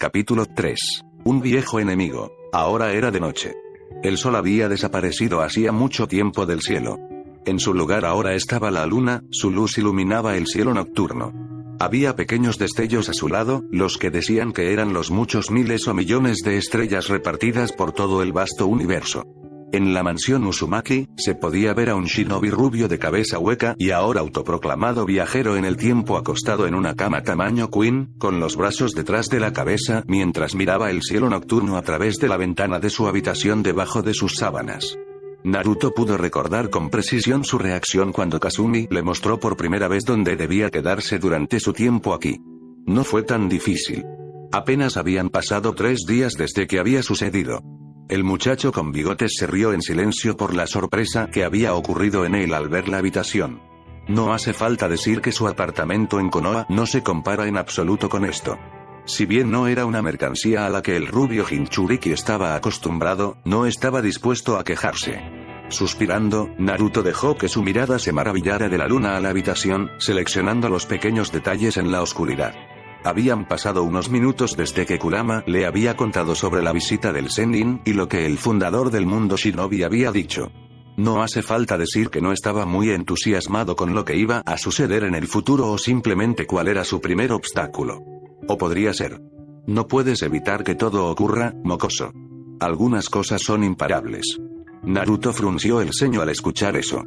Capítulo 3. Un viejo enemigo. Ahora era de noche. El sol había desaparecido hacía mucho tiempo del cielo. En su lugar ahora estaba la luna, su luz iluminaba el cielo nocturno. Había pequeños destellos a su lado, los que decían que eran los muchos miles o millones de estrellas repartidas por todo el vasto universo. En la mansión Uzumaki, se podía ver a un shinobi rubio de cabeza hueca y ahora autoproclamado viajero en el tiempo acostado en una cama tamaño queen, con los brazos detrás de la cabeza mientras miraba el cielo nocturno a través de la ventana de su habitación debajo de sus sábanas. Naruto pudo recordar con precisión su reacción cuando Kasumi le mostró por primera vez dónde debía quedarse durante su tiempo aquí. No fue tan difícil. Apenas habían pasado 3 días desde que había sucedido. El muchacho con bigotes se rió en silencio por la sorpresa que había ocurrido en él al ver la habitación. No hace falta decir que su apartamento en Konoha no se compara en absoluto con esto. Si bien no era una mercancía a la que el rubio Jinchuriki estaba acostumbrado, no estaba dispuesto a quejarse. Suspirando, Naruto dejó que su mirada se maravillara de la luna a la habitación, seleccionando los pequeños detalles en la oscuridad. Habían pasado unos minutos desde que Kurama le había contado sobre la visita del Zenin y lo que el fundador del mundo Shinobi había dicho. No hace falta decir que no estaba muy entusiasmado con lo que iba a suceder en el futuro o simplemente cuál era su primer obstáculo. O podría ser. No puedes evitar que todo ocurra, mocoso. Algunas cosas son imparables. Naruto frunció el ceño al escuchar eso.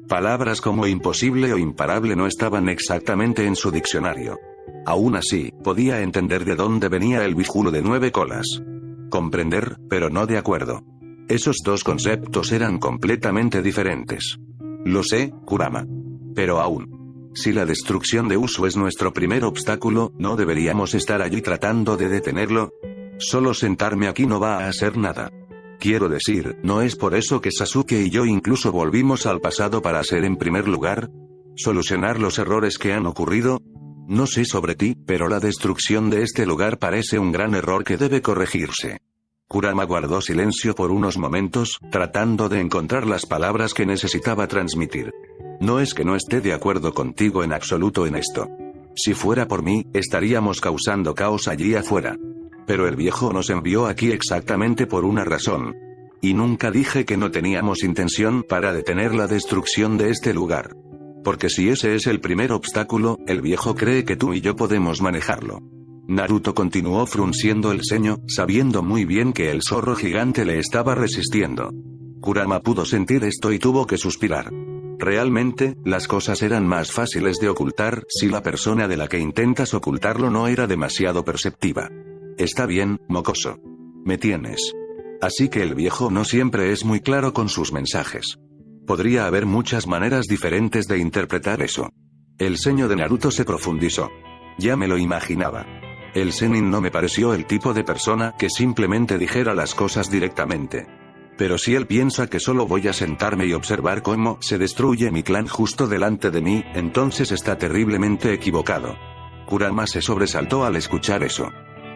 Palabras como imposible o imparable no estaban exactamente en su diccionario. Aún así, podía entender de dónde venía el bijulo de 9 colas. Comprender, pero no de acuerdo. Esos dos conceptos eran completamente diferentes. Lo sé, Kurama. Pero aún. Si la destrucción de Usu es nuestro primer obstáculo, ¿no deberíamos estar allí tratando de detenerlo? Solo sentarme aquí no va a hacer nada. Quiero decir, ¿no es por eso que Sasuke y yo incluso volvimos al pasado para hacer en primer lugar? ¿Solucionar los errores que han ocurrido? No sé sobre ti, pero la destrucción de este lugar parece un gran error que debe corregirse. Kurama guardó silencio por unos momentos, tratando de encontrar las palabras que necesitaba transmitir. No es que no esté de acuerdo contigo en absoluto en esto. Si fuera por mí, estaríamos causando caos allí afuera. Pero el viejo nos envió aquí exactamente por una razón. Y nunca dije que no teníamos intención para detener la destrucción de este lugar. Porque si ese es el primer obstáculo, el viejo cree que tú y yo podemos manejarlo. Naruto continuó frunciendo el ceño, sabiendo muy bien que el zorro gigante le estaba resistiendo. Kurama pudo sentir esto y tuvo que suspirar. Realmente, las cosas eran más fáciles de ocultar si la persona de la que intentas ocultarlo no era demasiado perceptiva. Está bien, mocoso. Me tienes. Así que el viejo no siempre es muy claro con sus mensajes. Podría haber muchas maneras diferentes de interpretar eso. El ceño de Naruto se profundizó. Ya me lo imaginaba. El Zenin no me pareció el tipo de persona que simplemente dijera las cosas directamente. Pero si él piensa que solo voy a sentarme y observar cómo se destruye mi clan justo delante de mí, entonces está terriblemente equivocado. Kurama se sobresaltó al escuchar eso.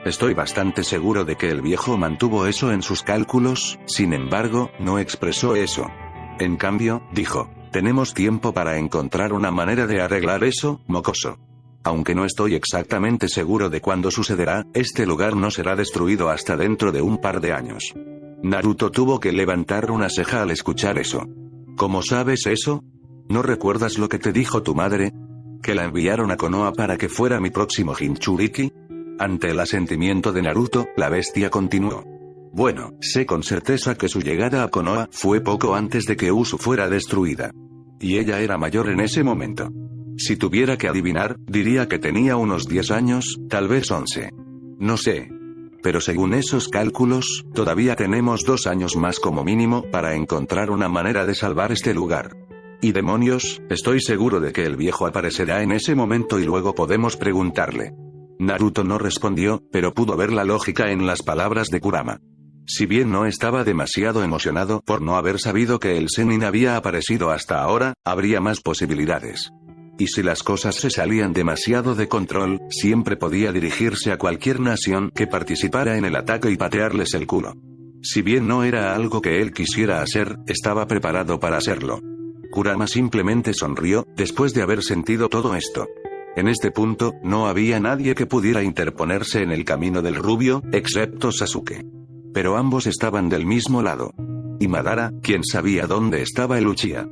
Estoy bastante seguro de que el viejo mantuvo eso en sus cálculos, sin embargo, no expresó eso. En cambio, dijo, tenemos tiempo para encontrar una manera de arreglar eso, mocoso. Aunque no estoy exactamente seguro de cuándo sucederá, este lugar no será destruido hasta dentro de un par de años. Naruto tuvo que levantar una ceja al escuchar eso. ¿Cómo sabes eso? ¿No recuerdas lo que te dijo tu madre? ¿Que la enviaron a Konoha para que fuera mi próximo Jinchuriki? Ante el asentimiento de Naruto, la bestia continuó. Bueno, sé con certeza que su llegada a Konoha fue poco antes de que Usu fuera destruida. Y ella era mayor en ese momento. Si tuviera que adivinar, diría que tenía unos 10 años, tal vez 11. No sé. Pero según esos cálculos, todavía tenemos 2 años más como mínimo para encontrar una manera de salvar este lugar. Y demonios, estoy seguro de que el viejo aparecerá en ese momento y luego podemos preguntarle. Naruto no respondió, pero pudo ver la lógica en las palabras de Kurama. Si bien no estaba demasiado emocionado por no haber sabido que el Zenin había aparecido hasta ahora, habría más posibilidades. Y si las cosas se salían demasiado de control, siempre podía dirigirse a cualquier nación que participara en el ataque y patearles el culo. Si bien no era algo que él quisiera hacer, estaba preparado para hacerlo. Kurama simplemente sonrió, después de haber sentido todo esto. En este punto, no había nadie que pudiera interponerse en el camino del rubio, excepto Sasuke. Pero ambos estaban del mismo lado. Y Madara, quien sabía dónde estaba el Uchiha.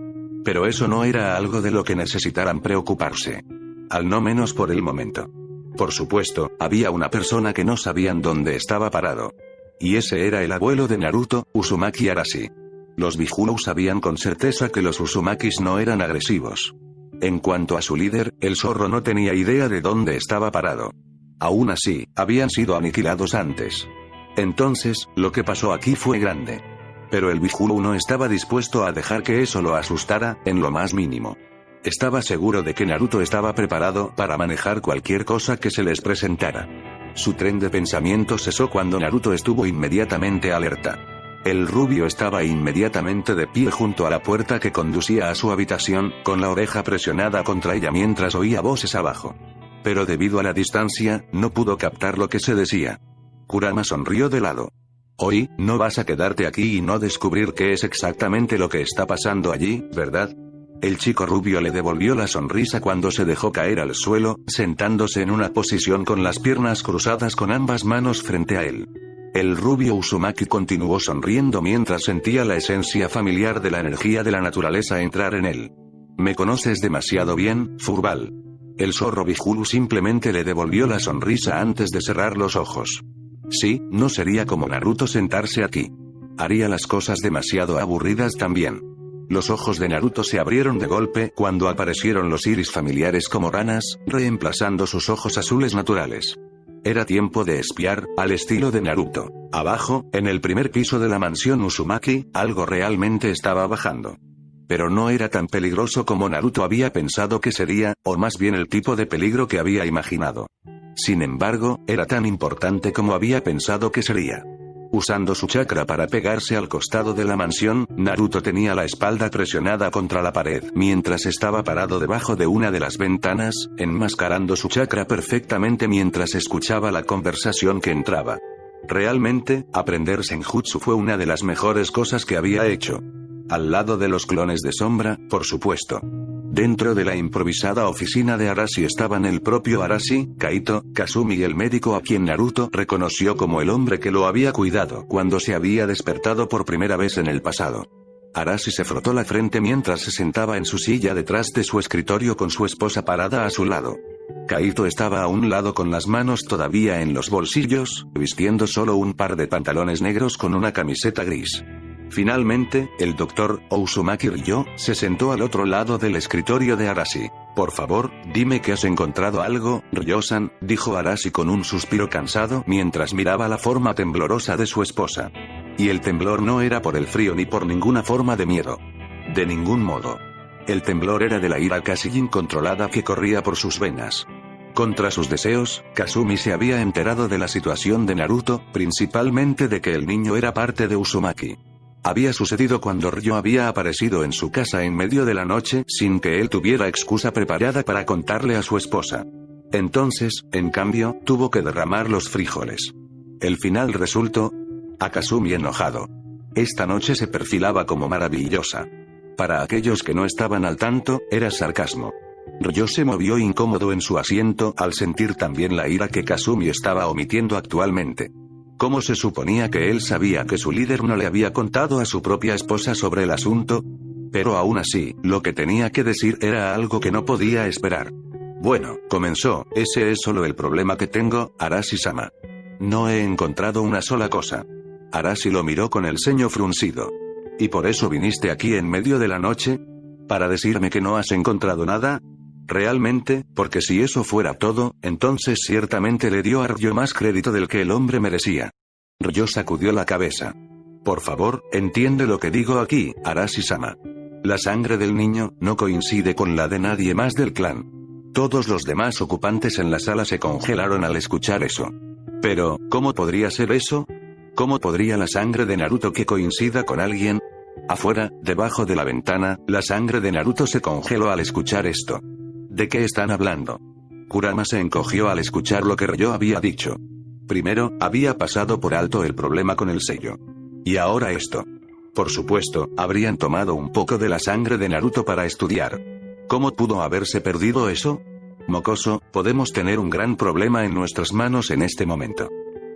Pero eso no era algo de lo que necesitaran preocuparse. Al no menos por el momento. Por supuesto, había una persona que no sabían dónde estaba parado. Y ese era el abuelo de Naruto, Uzumaki Arashi. Los Biju sabían con certeza que los Uzumakis no eran agresivos. En cuanto a su líder, el zorro no tenía idea de dónde estaba parado. Aún así, habían sido aniquilados antes. Entonces, lo que pasó aquí fue grande. Pero el Biju no estaba dispuesto a dejar que eso lo asustara, en lo más mínimo. Estaba seguro de que Naruto estaba preparado para manejar cualquier cosa que se les presentara. Su tren de pensamiento cesó cuando Naruto estuvo inmediatamente alerta. El rubio estaba inmediatamente de pie junto a la puerta que conducía a su habitación, con la oreja presionada contra ella mientras oía voces abajo. Pero debido a la distancia, no pudo captar lo que se decía. Kurama sonrió de lado. Hoy, no vas a quedarte aquí y no descubrir qué es exactamente lo que está pasando allí, ¿verdad? El chico rubio le devolvió la sonrisa cuando se dejó caer al suelo, sentándose en una posición con las piernas cruzadas con ambas manos frente a él. El rubio Uzumaki continuó sonriendo mientras sentía la esencia familiar de la energía de la naturaleza entrar en él. Me conoces demasiado bien, Furball. El zorro Biju simplemente le devolvió la sonrisa antes de cerrar los ojos. Sí, no sería como Naruto sentarse aquí. Haría las cosas demasiado aburridas también. Los ojos de Naruto se abrieron de golpe cuando aparecieron los iris familiares como ranas, reemplazando sus ojos azules naturales. Era tiempo de espiar, al estilo de Naruto. Abajo, en el primer piso de la mansión Uzumaki, algo realmente estaba bajando. Pero no era tan peligroso como Naruto había pensado que sería, o más bien el tipo de peligro que había imaginado. Sin embargo, era tan importante como había pensado que sería. Usando su chakra para pegarse al costado de la mansión, Naruto tenía la espalda presionada contra la pared mientras estaba parado debajo de una de las ventanas, enmascarando su chakra perfectamente mientras escuchaba la conversación que entraba. Realmente, aprender Senjutsu fue una de las mejores cosas que había hecho. Al lado de los clones de sombra, por supuesto. Dentro de la improvisada oficina de Arashi estaban el propio Arashi, Kaito, Kasumi y el médico a quien Naruto reconoció como el hombre que lo había cuidado cuando se había despertado por primera vez en el pasado. Arashi se frotó la frente mientras se sentaba en su silla detrás de su escritorio con su esposa parada a su lado. Kaito estaba a un lado con las manos todavía en los bolsillos, vistiendo solo un par de pantalones negros con una camiseta gris. Finalmente, el Dr. Uzumaki Ryo se sentó al otro lado del escritorio de Arashi. Por favor, dime que has encontrado algo, Ryo-san, dijo Arashi con un suspiro cansado mientras miraba la forma temblorosa de su esposa. Y el temblor no era por el frío ni por ninguna forma de miedo. De ningún modo. El temblor era de la ira casi incontrolada que corría por sus venas. Contra sus deseos, Kasumi se había enterado de la situación de Naruto, principalmente de que el niño era parte de Uzumaki. Había sucedido cuando Ryo había aparecido en su casa en medio de la noche sin que él tuviera excusa preparada para contarle a su esposa. Entonces, en cambio, tuvo que derramar los frijoles. El final resultó a Kasumi enojado. Esta noche se perfilaba como maravillosa. Para aquellos que no estaban al tanto, era sarcasmo. Ryo se movió incómodo en su asiento al sentir también la ira que Kasumi estaba omitiendo actualmente. ¿Cómo se suponía que él sabía que su líder no le había contado a su propia esposa sobre el asunto? Pero aún así, lo que tenía que decir era algo que no podía esperar. Bueno, comenzó, ese es solo el problema que tengo, Arashi-sama. No he encontrado una sola cosa. Arashi lo miró con el ceño fruncido. ¿Y por eso viniste aquí en medio de la noche? ¿Para decirme que no has encontrado nada? Realmente, porque si eso fuera todo, entonces ciertamente le dio a Ryo más crédito del que el hombre merecía. Ryo sacudió la cabeza. Por favor, entiende lo que digo aquí, Arashi-sama. La sangre del niño no coincide con la de nadie más del clan. Todos los demás ocupantes en la sala se congelaron al escuchar eso. Pero, ¿cómo podría ser eso? ¿Cómo podría la sangre de Naruto que coincida con alguien? Afuera, debajo de la ventana, la sangre de Naruto se congeló al escuchar esto. ¿De qué están hablando? Kurama se encogió al escuchar lo que Ryo había dicho. Primero, había pasado por alto el problema con el sello. Y ahora esto. Por supuesto, habrían tomado un poco de la sangre de Naruto para estudiar. ¿Cómo pudo haberse perdido eso? Mocoso, podemos tener un gran problema en nuestras manos en este momento.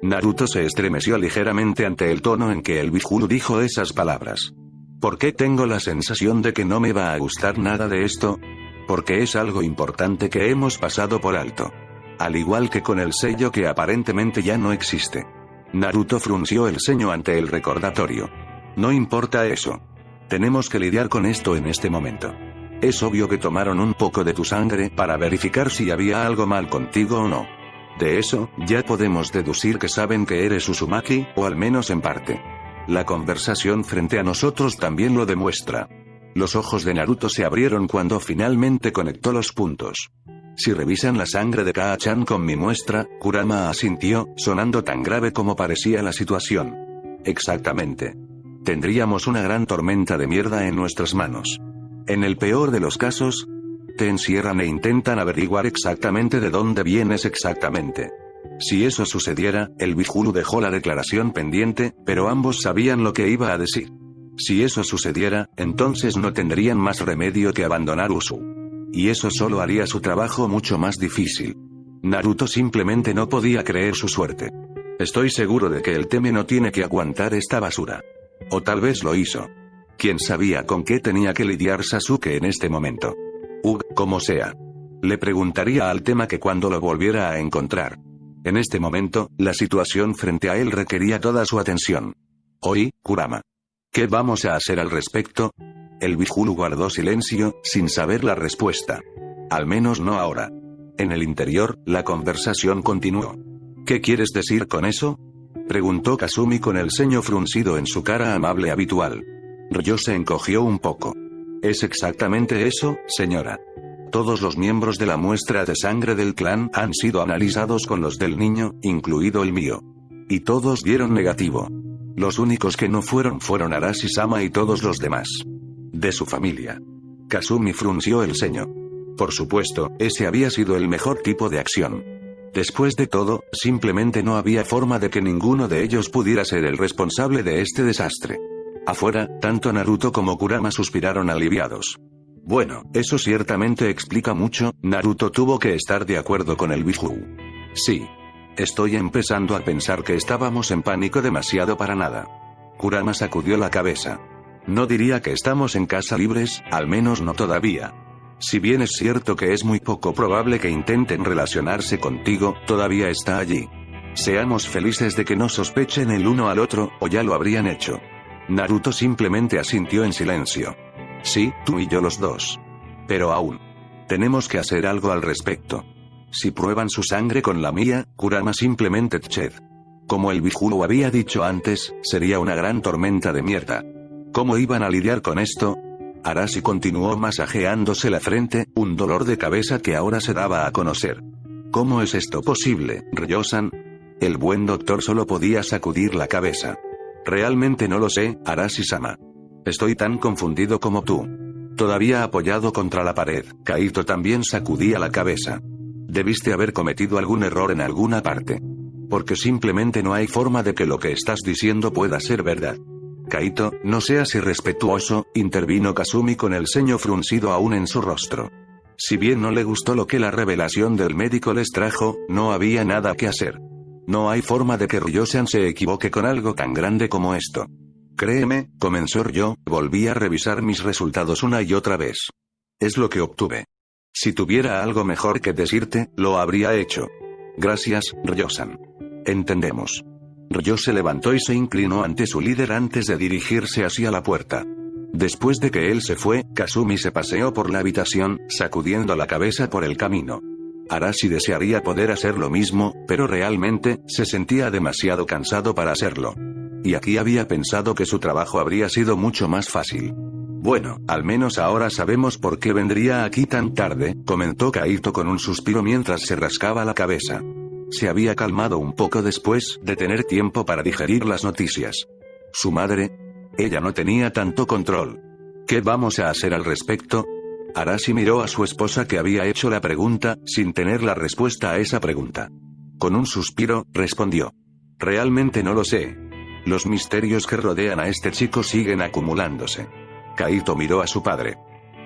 Naruto se estremeció ligeramente ante el tono en que el Big-Hulu dijo esas palabras. ¿Por qué tengo la sensación de que no me va a gustar nada de esto? Porque es algo importante que hemos pasado por alto. Al igual que con el sello que aparentemente ya no existe. Naruto frunció el ceño ante el recordatorio. No importa eso. Tenemos que lidiar con esto en este momento. Es obvio que tomaron un poco de tu sangre para verificar si había algo mal contigo o no. De eso, ya podemos deducir que saben que eres Uzumaki, o al menos en parte. La conversación frente a nosotros también lo demuestra. Los ojos de Naruto se abrieron cuando finalmente conectó los puntos. Si revisan la sangre de Kaa-chan con mi muestra, Kurama asintió, sonando tan grave como parecía la situación. Exactamente. Tendríamos una gran tormenta de mierda en nuestras manos. En el peor de los casos, te encierran e intentan averiguar exactamente de dónde vienes exactamente. Si eso sucediera, el Big-Hulu dejó la declaración pendiente, pero ambos sabían lo que iba a decir. Si eso sucediera, entonces no tendrían más remedio que abandonar Usu. Y eso solo haría su trabajo mucho más difícil. Naruto simplemente no podía creer su suerte. Estoy seguro de que el Teme no tiene que aguantar esta basura. O tal vez lo hizo. ¿Quién sabía con qué tenía que lidiar Sasuke en este momento? Como sea. Le preguntaría al Tema que cuando lo volviera a encontrar. En este momento, la situación frente a él requería toda su atención. Oí, Kurama. ¿Qué vamos a hacer al respecto? El Big-Hulu guardó silencio, sin saber la respuesta. Al menos no ahora. En el interior, la conversación continuó. ¿Qué quieres decir con eso? Preguntó Kasumi con el ceño fruncido en su cara amable habitual. Ryo se encogió un poco. Es exactamente eso, señora. Todos los miembros de la muestra de sangre del clan han sido analizados con los del niño, incluido el mío. Y todos dieron negativo. Los únicos que no fueron Arashi-sama y todos los demás. De su familia. Kasumi frunció el ceño. Por supuesto, ese había sido el mejor tipo de acción. Después de todo, simplemente no había forma de que ninguno de ellos pudiera ser el responsable de este desastre. Afuera, tanto Naruto como Kurama suspiraron aliviados. Bueno, eso ciertamente explica mucho. Naruto tuvo que estar de acuerdo con el Big-Hulu. Sí. Estoy empezando a pensar que estábamos en pánico demasiado para nada. Kurama sacudió la cabeza. No diría que estamos en casa libres, al menos no todavía. Si bien es cierto que es muy poco probable que intenten relacionarse contigo, todavía está allí. Seamos felices de que no sospechen el uno al otro, o ya lo habrían hecho. Naruto simplemente asintió en silencio. Sí, tú y yo los dos. Pero aún. Tenemos que hacer algo al respecto. Si prueban su sangre con la mía, Kurama simplemente tched. Como el Big-Hulu había dicho antes, sería una gran tormenta de mierda. ¿Cómo iban a lidiar con esto? Arashi continuó masajeándose la frente, un dolor de cabeza que ahora se daba a conocer. ¿Cómo es esto posible, Ryo-san? El buen doctor solo podía sacudir la cabeza. Realmente no lo sé, Arashi-sama. Estoy tan confundido como tú. Todavía apoyado contra la pared, Kaito también sacudía la cabeza. Debiste haber cometido algún error en alguna parte. Porque simplemente no hay forma de que lo que estás diciendo pueda ser verdad. Kaito, no seas irrespetuoso, intervino Kasumi con el ceño fruncido aún en su rostro. Si bien no le gustó lo que la revelación del médico les trajo, no había nada que hacer. No hay forma de que Ryo-san se equivoque con algo tan grande como esto. Créeme, comenzó Ryo, volví a revisar mis resultados una y otra vez. Es lo que obtuve. Si tuviera algo mejor que decirte, lo habría hecho. Gracias, Ryo-san. Entendemos. Ryo se levantó y se inclinó ante su líder antes de dirigirse hacia la puerta. Después de que él se fue, Kasumi se paseó por la habitación, sacudiendo la cabeza por el camino. Arashi desearía poder hacer lo mismo, pero realmente, se sentía demasiado cansado para hacerlo. Y aquí había pensado que su trabajo habría sido mucho más fácil. Bueno, al menos ahora sabemos por qué vendría aquí tan tarde, comentó Kaito con un suspiro mientras se rascaba la cabeza. Se había calmado un poco después de tener tiempo para digerir las noticias. Su madre. Ella no tenía tanto control. ¿Qué vamos a hacer al respecto? Arashi miró a su esposa que había hecho la pregunta, sin tener la respuesta a esa pregunta. Con un suspiro, respondió. Realmente no lo sé. Los misterios que rodean a este chico siguen acumulándose. Kaito miró a su padre.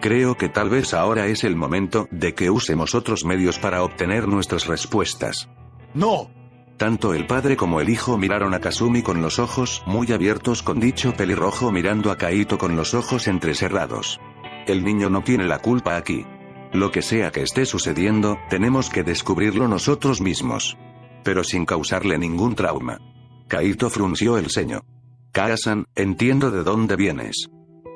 Creo que tal vez ahora es el momento de que usemos otros medios para obtener nuestras respuestas. ¡No! Tanto el padre como el hijo miraron a Kasumi con los ojos muy abiertos, con dicho pelirrojo mirando a Kaito con los ojos entrecerrados. El niño no tiene la culpa aquí. Lo que sea que esté sucediendo, tenemos que descubrirlo nosotros mismos. Pero sin causarle ningún trauma. Kaito frunció el ceño. Kaa-san, entiendo de dónde vienes.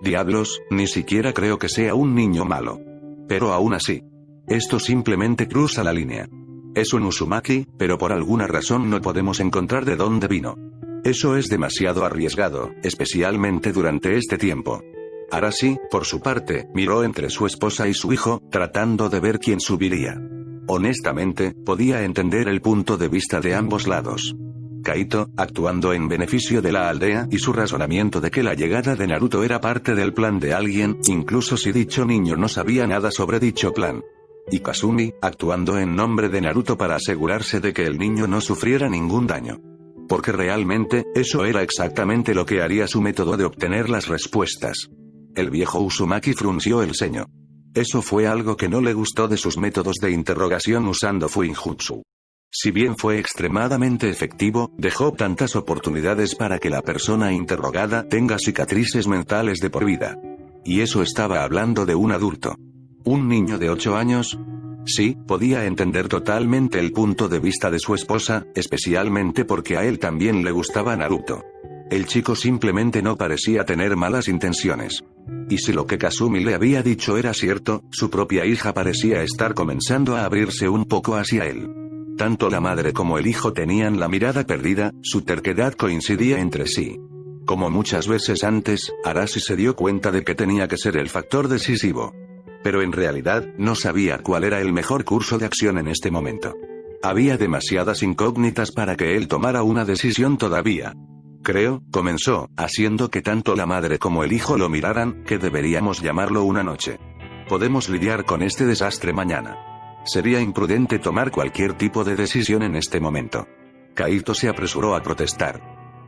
Diablos, ni siquiera creo que sea un niño malo. Pero aún así. Esto simplemente cruza la línea. Es un Uzumaki, pero por alguna razón no podemos encontrar de dónde vino. Eso es demasiado arriesgado, especialmente durante este tiempo. Arashi, por su parte, miró entre su esposa y su hijo, tratando de ver quién subiría. Honestamente, podía entender el punto de vista de ambos lados. Kaito, actuando en beneficio de la aldea, y su razonamiento de que la llegada de Naruto era parte del plan de alguien, incluso si dicho niño no sabía nada sobre dicho plan. Y Kasumi, actuando en nombre de Naruto para asegurarse de que el niño no sufriera ningún daño. Porque realmente, eso era exactamente lo que haría su método de obtener las respuestas. El viejo Uzumaki frunció el ceño. Eso fue algo que no le gustó de sus métodos de interrogación usando Fuinjutsu. Si bien fue extremadamente efectivo, dejó tantas oportunidades para que la persona interrogada tenga cicatrices mentales de por vida. Y eso estaba hablando de un adulto. ¿Un niño de 8 años? Sí, podía entender totalmente el punto de vista de su esposa, especialmente porque a él también le gustaba Naruto. El chico simplemente no parecía tener malas intenciones. Y si lo que Kasumi le había dicho era cierto, su propia hija parecía estar comenzando a abrirse un poco hacia él. Tanto la madre como el hijo tenían la mirada perdida, su terquedad coincidía entre sí. Como muchas veces antes, Arashi se dio cuenta de que tenía que ser el factor decisivo. Pero en realidad, no sabía cuál era el mejor curso de acción en este momento. Había demasiadas incógnitas para que él tomara una decisión todavía. Creo, comenzó, haciendo que tanto la madre como el hijo lo miraran, que deberíamos llamarlo una noche. Podemos lidiar con este desastre mañana. Sería imprudente tomar cualquier tipo de decisión en este momento. Kaito se apresuró a protestar.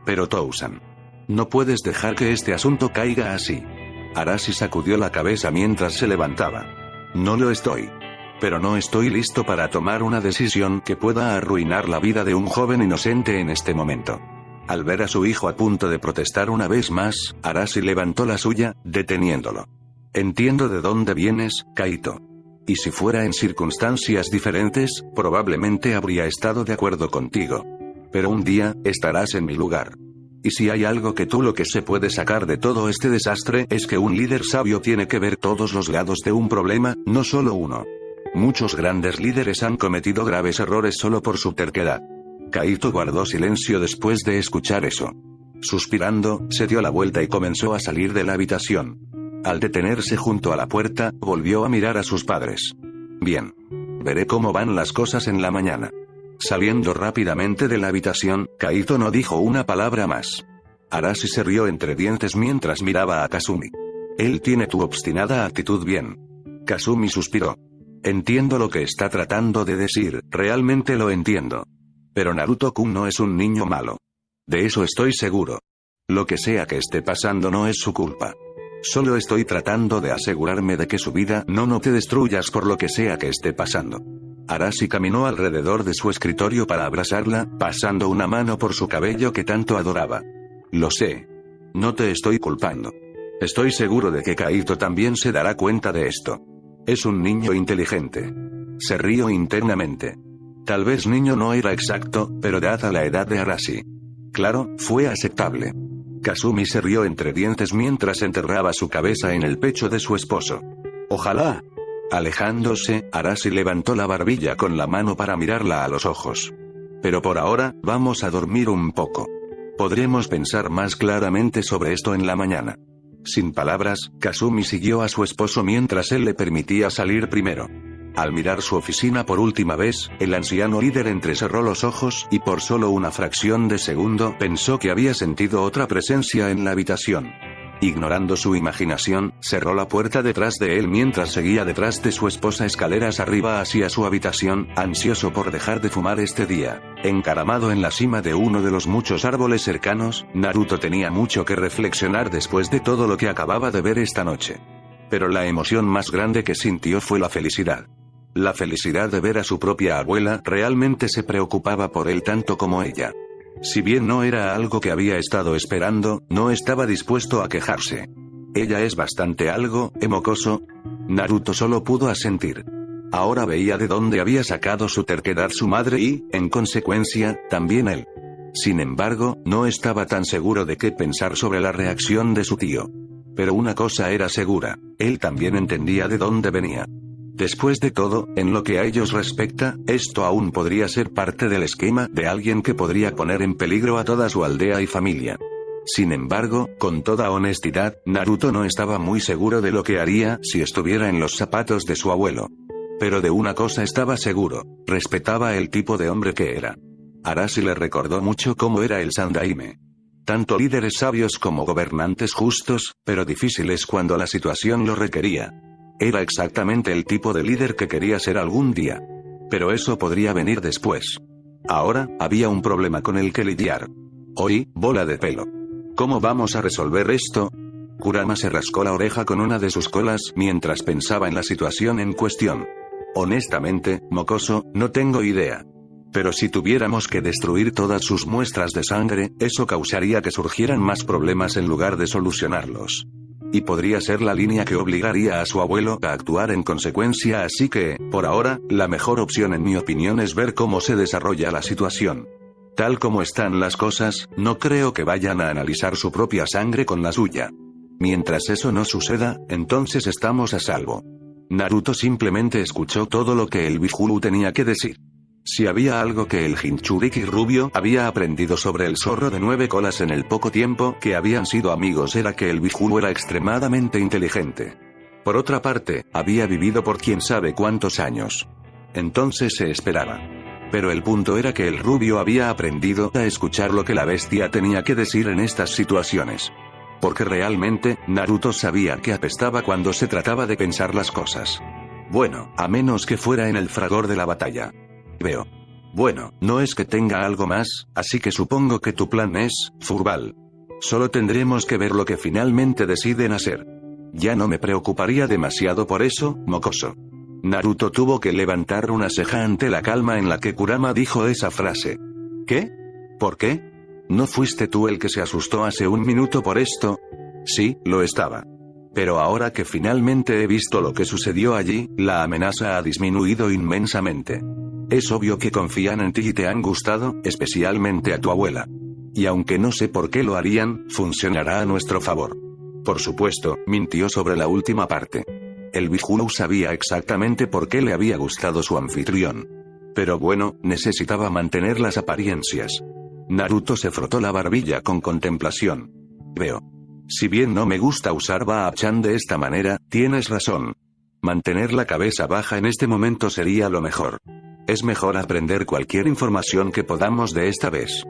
Pero Tou-san, no puedes dejar que este asunto caiga así. Arashi sacudió la cabeza mientras se levantaba. No lo estoy. Pero no estoy listo para tomar una decisión que pueda arruinar la vida de un joven inocente en este momento. Al ver a su hijo a punto de protestar una vez más, Arashi levantó la suya, deteniéndolo. Entiendo de dónde vienes, Kaito. Y si fuera en circunstancias diferentes, probablemente habría estado de acuerdo contigo. Pero un día, estarás en mi lugar. Y si hay algo que tú lo que se puede sacar de todo este desastre es que un líder sabio tiene que ver todos los lados de un problema, no solo uno. Muchos grandes líderes han cometido graves errores solo por su terquedad. Kaito guardó silencio después de escuchar eso. Suspirando, se dio la vuelta y comenzó a salir de la habitación. Al detenerse junto a la puerta, volvió a mirar a sus padres. Bien. Veré cómo van las cosas en la mañana. Saliendo rápidamente de la habitación, Kaito no dijo una palabra más. Arashi se rió entre dientes mientras miraba a Kasumi. Él tiene tu obstinada actitud bien. Kasumi suspiró. Entiendo lo que está tratando de decir, realmente lo entiendo. Pero Naruto-kun no es un niño malo. De eso estoy seguro. Lo que sea que esté pasando no es su culpa. Solo estoy tratando de asegurarme de que su vida no te destruyas por lo que sea que esté pasando. Arashi caminó alrededor de su escritorio para abrazarla, pasando una mano por su cabello que tanto adoraba. Lo sé. No te estoy culpando. Estoy seguro de que Kaito también se dará cuenta de esto. Es un niño inteligente. Se rió internamente. Tal vez niño no era exacto, pero dada la edad de Arashi. Claro, fue aceptable. Kasumi se rió entre dientes mientras enterraba su cabeza en el pecho de su esposo. Ojalá. Alejándose, Arashi levantó la barbilla con la mano para mirarla a los ojos. Pero por ahora, vamos a dormir un poco. Podremos pensar más claramente sobre esto en la mañana. Sin palabras, Kasumi siguió a su esposo mientras él le permitía salir primero. Al mirar su oficina por última vez, el anciano líder entrecerró los ojos y por solo una fracción de segundo pensó que había sentido otra presencia en la habitación. Ignorando su imaginación, cerró la puerta detrás de él mientras seguía detrás de su esposa escaleras arriba hacia su habitación, ansioso por dejar de fumar este día. Encaramado en la cima de uno de los muchos árboles cercanos, Naruto tenía mucho que reflexionar después de todo lo que acababa de ver esta noche. Pero la emoción más grande que sintió fue la felicidad. La felicidad de ver a su propia abuela realmente se preocupaba por él tanto como ella. Si bien no era algo que había estado esperando, no estaba dispuesto a quejarse. Ella es bastante algo, mocoso. Naruto solo pudo asentir. Ahora veía de dónde había sacado su terquedad su madre y, en consecuencia, también él. Sin embargo, no estaba tan seguro de qué pensar sobre la reacción de su tío. Pero una cosa era segura, él también entendía de dónde venía. Después de todo, en lo que a ellos respecta, esto aún podría ser parte del esquema de alguien que podría poner en peligro a toda su aldea y familia. Sin embargo, con toda honestidad, Naruto no estaba muy seguro de lo que haría si estuviera en los zapatos de su abuelo. Pero de una cosa estaba seguro, respetaba el tipo de hombre que era. Arashi le recordó mucho cómo era el Sandaime. Tanto líderes sabios como gobernantes justos, pero difíciles cuando la situación lo requería. Era exactamente el tipo de líder que quería ser algún día. Pero eso podría venir después. Ahora, había un problema con el que lidiar. Oí, bola de pelo. ¿Cómo vamos a resolver esto? Kurama se rascó la oreja con una de sus colas mientras pensaba en la situación en cuestión. Honestamente, mocoso, no tengo idea. Pero si tuviéramos que destruir todas sus muestras de sangre, eso causaría que surgieran más problemas en lugar de solucionarlos. Y podría ser la línea que obligaría a su abuelo a actuar en consecuencia, así que, por ahora, la mejor opción en mi opinión es ver cómo se desarrolla la situación. Tal como están las cosas, no creo que vayan a analizar su propia sangre con la suya. Mientras eso no suceda, entonces estamos a salvo. Naruto simplemente escuchó todo lo que el Bifulu tenía que decir. Si había algo que el Jinchuriki rubio había aprendido sobre el zorro de 9 colas en el poco tiempo que habían sido amigos era que el Bifulu era extremadamente inteligente. Por otra parte, había vivido por quién sabe cuántos años. Entonces se esperaba. Pero el punto era que el rubio había aprendido a escuchar lo que la bestia tenía que decir en estas situaciones. Porque realmente, Naruto sabía que apestaba cuando se trataba de pensar las cosas. Bueno, a menos que fuera en el fragor de la batalla. Veo. Bueno, no es que tenga algo más, así que supongo que tu plan es, Furball. Solo tendremos que ver lo que finalmente deciden hacer. Ya no me preocuparía demasiado por eso, mocoso. Naruto tuvo que levantar una ceja ante la calma en la que Kurama dijo esa frase. ¿Qué? ¿Por qué? ¿No fuiste tú el que se asustó hace un minuto por esto? Sí, lo estaba. Pero ahora que finalmente he visto lo que sucedió allí, la amenaza ha disminuido inmensamente. Es obvio que confían en ti y te han gustado, especialmente a tu abuela. Y aunque no sé por qué lo harían, funcionará a nuestro favor. Por supuesto, mintió sobre la última parte. El Bifulu sabía exactamente por qué le había gustado su anfitrión. Pero bueno, necesitaba mantener las apariencias. Naruto se frotó la barbilla con contemplación. Veo. Si bien no me gusta usar Baa-chan de esta manera, tienes razón. Mantener la cabeza baja en este momento sería lo mejor. Es mejor aprender cualquier información que podamos de esta vez.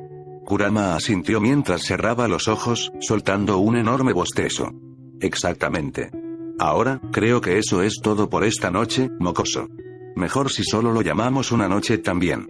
Kurama asintió mientras cerraba los ojos, soltando un enorme bostezo. Exactamente. Ahora, creo que eso es todo por esta noche, mocoso. Mejor si solo lo llamamos una noche también.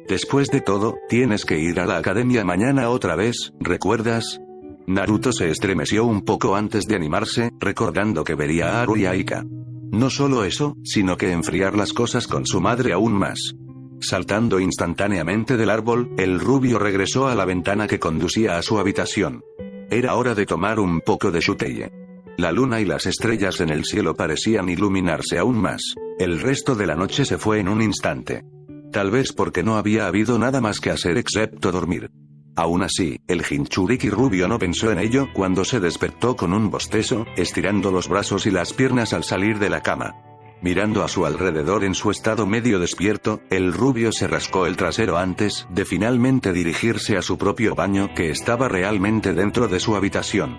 Después de todo, tienes que ir a la academia mañana otra vez, ¿recuerdas? Naruto se estremeció un poco antes de animarse, recordando que vería a Haru y a Ika. No solo eso, sino que enfriar las cosas con su madre aún más. Saltando instantáneamente del árbol, el rubio regresó a la ventana que conducía a su habitación. Era hora de tomar un poco de shuteye. La luna y las estrellas en el cielo parecían iluminarse aún más. El resto de la noche se fue en un instante. Tal vez porque no había habido nada más que hacer excepto dormir. Aún así, el Jinchuriki rubio no pensó en ello cuando se despertó con un bostezo, estirando los brazos y las piernas al salir de la cama. Mirando a su alrededor en su estado medio despierto, el rubio se rascó el trasero antes de finalmente dirigirse a su propio baño que estaba realmente dentro de su habitación.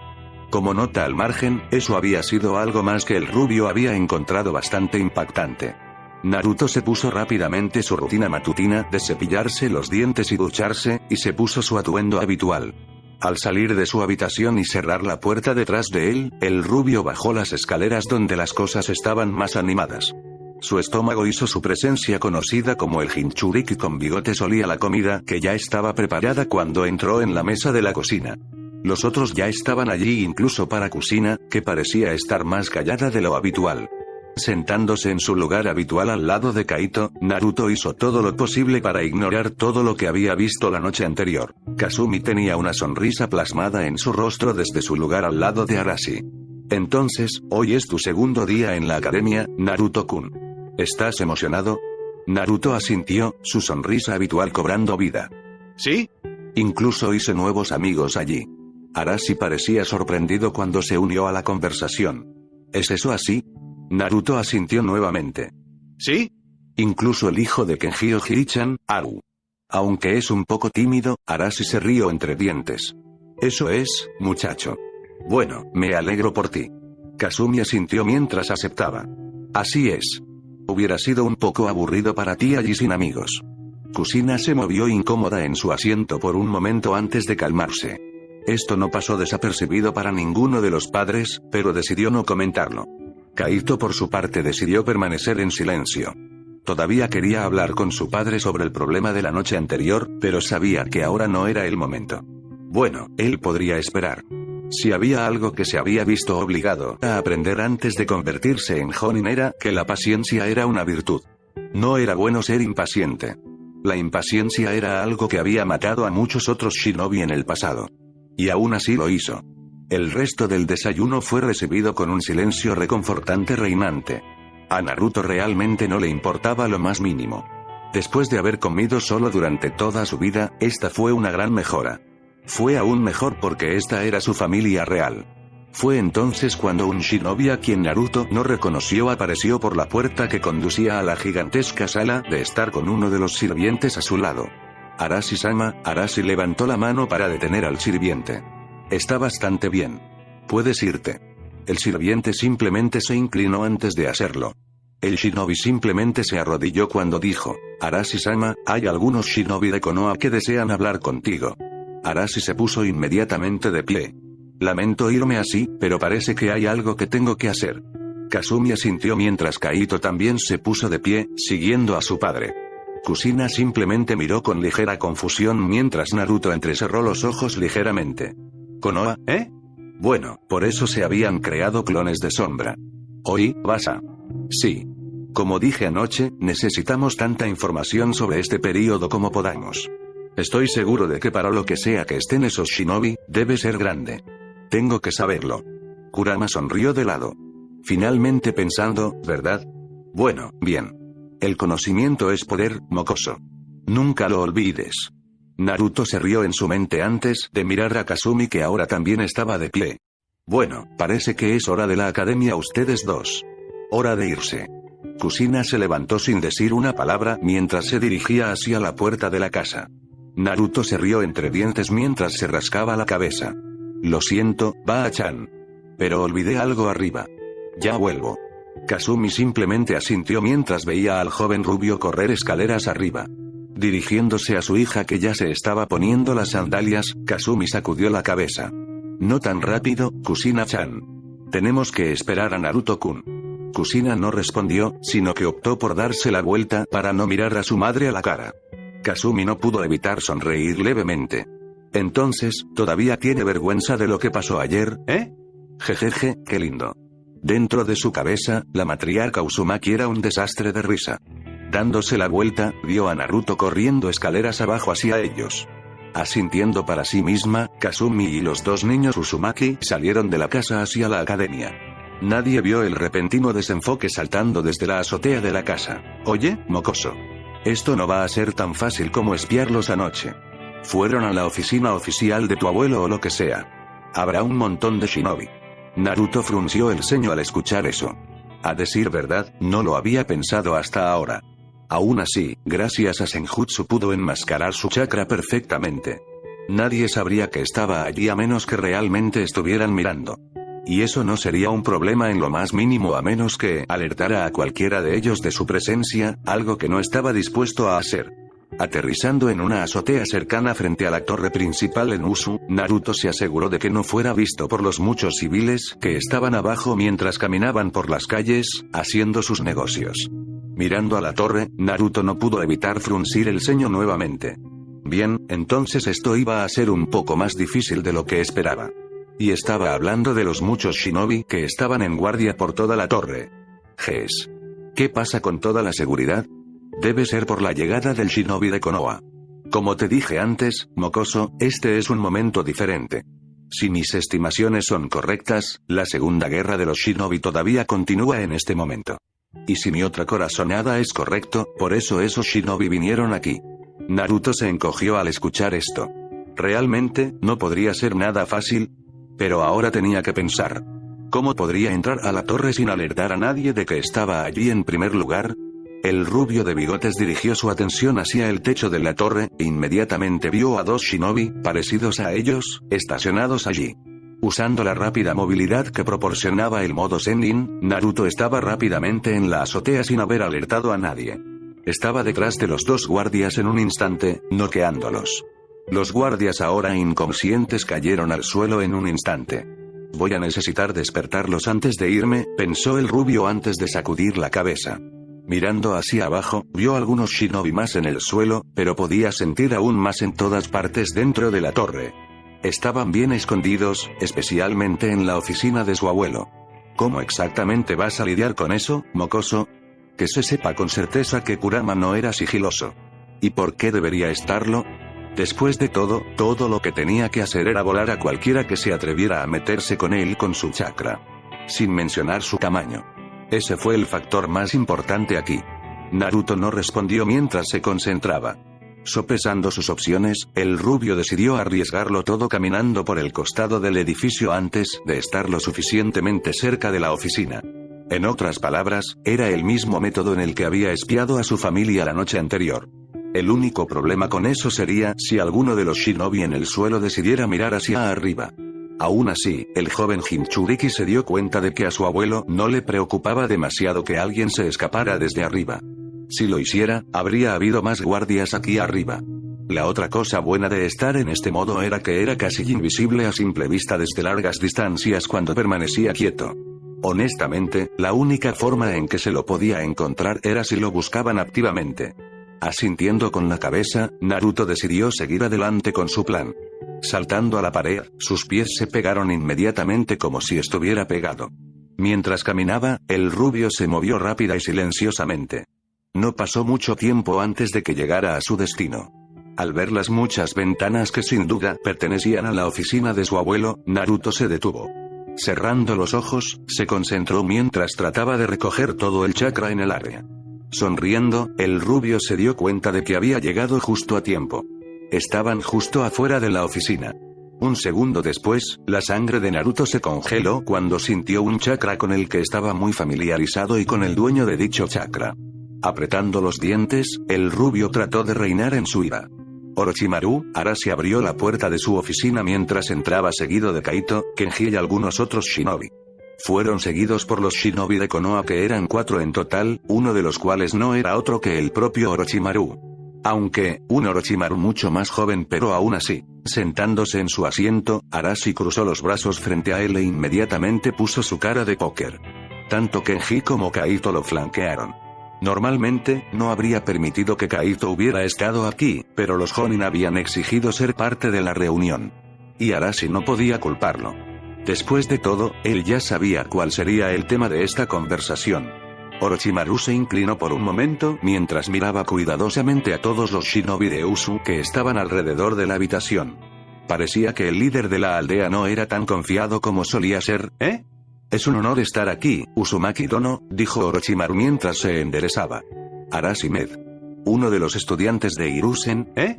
Como nota al margen, eso había sido algo más que el rubio había encontrado bastante impactante. Naruto se puso rápidamente su rutina matutina de cepillarse los dientes y ducharse, y se puso su atuendo habitual. Al salir de su habitación y cerrar la puerta detrás de él, el rubio bajó las escaleras donde las cosas estaban más animadas. Su estómago hizo su presencia conocida como el Jinchuriki con bigotes olía la comida que ya estaba preparada cuando entró en la mesa de la cocina. Los otros ya estaban allí, incluso para Kusina, que parecía estar más callada de lo habitual. Sentándose en su lugar habitual al lado de Kaito, Naruto hizo todo lo posible para ignorar todo lo que había visto la noche anterior. Kasumi tenía una sonrisa plasmada en su rostro desde su lugar al lado de Arashi. Entonces, hoy es tu segundo día en la academia, Naruto-kun. ¿Estás emocionado? Naruto asintió, su sonrisa habitual cobrando vida. ¿Sí? Incluso hice nuevos amigos allí. Arashi parecía sorprendido cuando se unió a la conversación. ¿Es eso así? Naruto asintió nuevamente. ¿Sí? Incluso el hijo de Kenjiro Hiri-chan, Aru. Aunque es un poco tímido, Arashi se rió entre dientes. Eso es, muchacho. Bueno, me alegro por ti. Kasumi asintió mientras aceptaba. Así es. Hubiera sido un poco aburrido para ti allí sin amigos. Kusina se movió incómoda en su asiento por un momento antes de calmarse. Esto no pasó desapercibido para ninguno de los padres, pero decidió no comentarlo. Kaito por su parte decidió permanecer en silencio. Todavía quería hablar con su padre sobre el problema de la noche anterior, pero sabía que ahora no era el momento. Bueno, él podría esperar. Si había algo que se había visto obligado a aprender antes de convertirse en Jonin era que la paciencia era una virtud. No era bueno ser impaciente. La impaciencia era algo que había matado a muchos otros shinobi en el pasado. Y aún así lo hizo. El resto del desayuno fue recibido con un silencio reconfortante reinante. A Naruto realmente no le importaba lo más mínimo. Después de haber comido solo durante toda su vida, esta fue una gran mejora. Fue aún mejor porque esta era su familia real. Fue entonces cuando un shinobi a quien Naruto no reconoció apareció por la puerta que conducía a la gigantesca sala de estar con uno de los sirvientes a su lado. Arashi-sama. Arashi levantó la mano para detener al sirviente. Está bastante bien. Puedes irte. El sirviente simplemente se inclinó antes de hacerlo. El shinobi simplemente se arrodilló cuando dijo, Arashi-sama, hay algunos shinobi de Konoha que desean hablar contigo. Arashi se puso inmediatamente de pie. Lamento irme así, pero parece que hay algo que tengo que hacer. Kasumi asintió mientras Kaito también se puso de pie, siguiendo a su padre. Kusina simplemente miró con ligera confusión mientras Naruto entrecerró los ojos ligeramente. ¿Konoha, eh? Bueno, por eso se habían creado clones de sombra. Hoy, vas a... Sí. Como dije anoche, necesitamos tanta información sobre este período como podamos. Estoy seguro de que para lo que sea que estén esos shinobi, debe ser grande. Tengo que saberlo. Kurama sonrió de lado. Finalmente pensando, ¿verdad? Bueno, bien. El conocimiento es poder, mocoso. Nunca lo olvides. Naruto se rió en su mente antes de mirar a Kasumi que ahora también estaba de pie. Bueno, parece que es hora de la academia ustedes dos. Hora de irse. Kusina se levantó sin decir una palabra mientras se dirigía hacia la puerta de la casa. Naruto se rió entre dientes mientras se rascaba la cabeza. Lo siento, Ba-chan. Pero olvidé algo arriba. Ya vuelvo. Kasumi simplemente asintió mientras veía al joven rubio correr escaleras arriba. Dirigiéndose a su hija que ya se estaba poniendo las sandalias, Kasumi sacudió la cabeza. No tan rápido, Kusina-chan. Tenemos que esperar a Naruto-kun. Kusina no respondió, sino que optó por darse la vuelta para no mirar a su madre a la cara. Kasumi no pudo evitar sonreír levemente. Entonces, ¿todavía tiene vergüenza de lo que pasó ayer, eh? Jejeje, qué lindo. Dentro de su cabeza, la matriarca Uzumaki era un desastre de risa. Dándose la vuelta, vio a Naruto corriendo escaleras abajo hacia ellos. Asintiendo para sí misma, Kasumi y los dos niños Uzumaki salieron de la casa hacia la academia. Nadie vio el repentino desenfoque saltando desde la azotea de la casa. Oye, mocoso. Esto no va a ser tan fácil como espiarlos anoche. Fueron a la oficina oficial de tu abuelo o lo que sea. Habrá un montón de shinobi. Naruto frunció el ceño al escuchar eso. A decir verdad, no lo había pensado hasta ahora. Aún así, gracias a Senjutsu pudo enmascarar su chakra perfectamente. Nadie sabría que estaba allí a menos que realmente estuvieran mirando. Y eso no sería un problema en lo más mínimo a menos que alertara a cualquiera de ellos de su presencia, algo que no estaba dispuesto a hacer. Aterrizando en una azotea cercana frente a la torre principal en Usu, Naruto se aseguró de que no fuera visto por los muchos civiles que estaban abajo mientras caminaban por las calles, haciendo sus negocios. Mirando a la torre, Naruto no pudo evitar fruncir el ceño nuevamente. Bien, entonces esto iba a ser un poco más difícil de lo que esperaba. Y estaba hablando de los muchos shinobi que estaban en guardia por toda la torre. Ges. ¿Qué pasa con toda la seguridad? Debe ser por la llegada del shinobi de Konoha. Como te dije antes, mocoso, este es un momento diferente. Si mis estimaciones son correctas, la segunda guerra de los shinobi todavía continúa en este momento. Y si mi otra corazonada es correcto, por eso esos shinobi vinieron aquí. Naruto se encogió al escuchar esto. Realmente, no podría ser nada fácil. Pero ahora tenía que pensar. ¿Cómo podría entrar a la torre sin alertar a nadie de que estaba allí en primer lugar? El rubio de bigotes dirigió su atención hacia el techo de la torre, e inmediatamente vio a dos shinobi, parecidos a ellos, estacionados allí. Usando la rápida movilidad que proporcionaba el modo Sennin, Naruto estaba rápidamente en la azotea sin haber alertado a nadie. Estaba detrás de los dos guardias en un instante, noqueándolos. Los guardias ahora inconscientes cayeron al suelo en un instante. Voy a necesitar despertarlos antes de irme, pensó el rubio antes de sacudir la cabeza. Mirando hacia abajo, vio algunos shinobi más en el suelo, pero podía sentir aún más en todas partes dentro de la torre. Estaban bien escondidos, especialmente en la oficina de su abuelo. ¿Cómo exactamente vas a lidiar con eso, mocoso? Que se sepa con certeza que Kurama no era sigiloso. ¿Y por qué debería estarlo? Después de todo lo que tenía que hacer era volar a cualquiera que se atreviera a meterse con él con su chakra. Sin mencionar su tamaño. Ese fue el factor más importante aquí. Naruto no respondió mientras se concentraba. Sopesando sus opciones, el rubio decidió arriesgarlo todo caminando por el costado del edificio antes de estar lo suficientemente cerca de la oficina. En otras palabras, era el mismo método en el que había espiado a su familia la noche anterior. El único problema con eso sería si alguno de los shinobi en el suelo decidiera mirar hacia arriba. Aún así, el joven Jinchuriki se dio cuenta de que a su abuelo no le preocupaba demasiado que alguien se escapara desde arriba. Si lo hiciera, habría habido más guardias aquí arriba. La otra cosa buena de estar en este modo era que era casi invisible a simple vista desde largas distancias cuando permanecía quieto. Honestamente, la única forma en que se lo podía encontrar era si lo buscaban activamente. Asintiendo con la cabeza, Naruto decidió seguir adelante con su plan. Saltando a la pared, sus pies se pegaron inmediatamente como si estuviera pegado. Mientras caminaba, el rubio se movió rápida y silenciosamente. No pasó mucho tiempo antes de que llegara a su destino. Al ver las muchas ventanas que sin duda pertenecían a la oficina de su abuelo, Naruto se detuvo. Cerrando los ojos, se concentró mientras trataba de recoger todo el chakra en el área. Sonriendo, el rubio se dio cuenta de que había llegado justo a tiempo. Estaban justo afuera de la oficina. Un segundo después, la sangre de Naruto se congeló cuando sintió un chakra con el que estaba muy familiarizado y con el dueño de dicho chakra. Apretando los dientes, el rubio trató de reinar en su ira. Orochimaru, Arashi abrió la puerta de su oficina mientras entraba seguido de Kaito, Kenji y algunos otros shinobi. Fueron seguidos por los shinobi de Konoha que eran 4 en total, uno de los cuales no era otro que el propio Orochimaru. Aunque, un Orochimaru mucho más joven pero aún así. Sentándose en su asiento, Arashi cruzó los brazos frente a él e inmediatamente puso su cara de póker. Tanto Kenji como Kaito lo flanquearon. Normalmente, no habría permitido que Kaito hubiera estado aquí, pero los Jonin habían exigido ser parte de la reunión. Y Arashi no podía culparlo. Después de todo, él ya sabía cuál sería el tema de esta conversación. Orochimaru se inclinó por un momento mientras miraba cuidadosamente a todos los shinobi de Usu que estaban alrededor de la habitación. Parecía que el líder de la aldea no era tan confiado como solía ser, ¿eh? Es un honor estar aquí, Uzumaki Dono, dijo Orochimaru mientras se enderezaba. Arashi Med. Uno de los estudiantes de Hiruzen, ¿eh?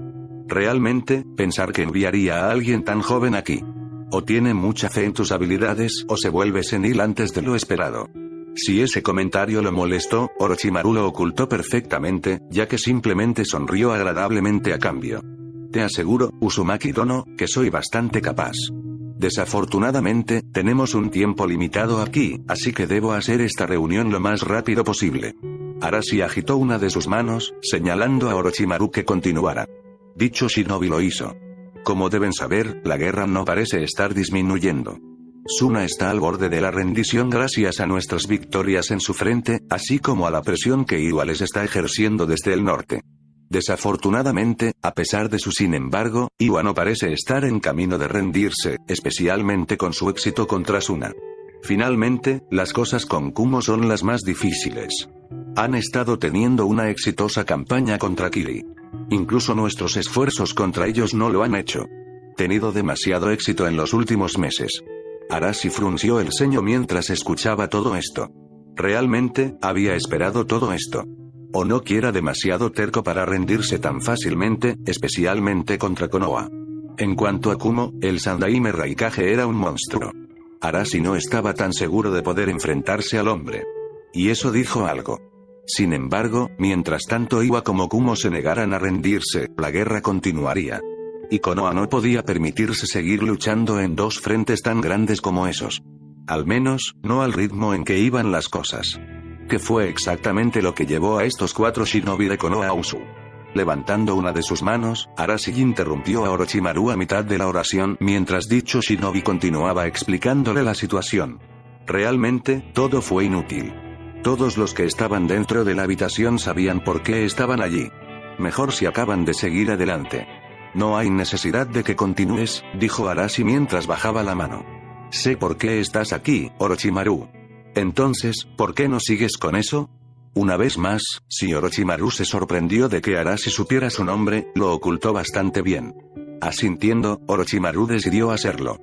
Realmente, pensar que enviaría a alguien tan joven aquí. O tiene mucha fe en tus habilidades o se vuelve senil antes de lo esperado. Si ese comentario lo molestó, Orochimaru lo ocultó perfectamente, ya que simplemente sonrió agradablemente a cambio. Te aseguro, Uzumaki Dono, que soy bastante capaz. Desafortunadamente, tenemos un tiempo limitado aquí, así que debo hacer esta reunión lo más rápido posible. Arashi agitó una de sus manos, señalando a Orochimaru que continuara. Dicho shinobi lo hizo. Como deben saber, la guerra no parece estar disminuyendo. Suna está al borde de la rendición gracias a nuestras victorias en su frente, así como a la presión que Iwa les está ejerciendo desde el norte. Desafortunadamente, a pesar de su sin embargo, Iwa no parece estar en camino de rendirse, especialmente con su éxito contra Suna. Finalmente, las cosas con Kumo son las más difíciles. Han estado teniendo una exitosa campaña contra Kiri. Incluso nuestros esfuerzos contra ellos no lo han hecho. Tenido demasiado éxito en los últimos meses. Arashi frunció el ceño mientras escuchaba todo esto. Realmente, había esperado todo esto. O no que era demasiado terco para rendirse tan fácilmente, especialmente contra Konoha. En cuanto a Kumo, el Sandaime Raikage era un monstruo. Arashi no estaba tan seguro de poder enfrentarse al hombre. Y eso dijo algo. Sin embargo, mientras tanto Iwa como Kumo se negaran a rendirse, la guerra continuaría. Y Konoha no podía permitirse seguir luchando en dos frentes tan grandes como esos. Al menos, no al ritmo en que iban las cosas. ¿Qué fue exactamente lo que llevó a estos 4 shinobi de Konoha a Usu? Levantando una de sus manos, Arashi interrumpió a Orochimaru a mitad de la oración mientras dicho shinobi continuaba explicándole la situación. Realmente, todo fue inútil. Todos los que estaban dentro de la habitación sabían por qué estaban allí. Mejor si acaban de seguir adelante. No hay necesidad de que continúes, dijo Arashi mientras bajaba la mano. Sé por qué estás aquí, Orochimaru. Entonces, ¿por qué no sigues con eso? Una vez más, si Orochimaru se sorprendió de que Arashi supiera su nombre, lo ocultó bastante bien. Asintiendo, Orochimaru decidió hacerlo.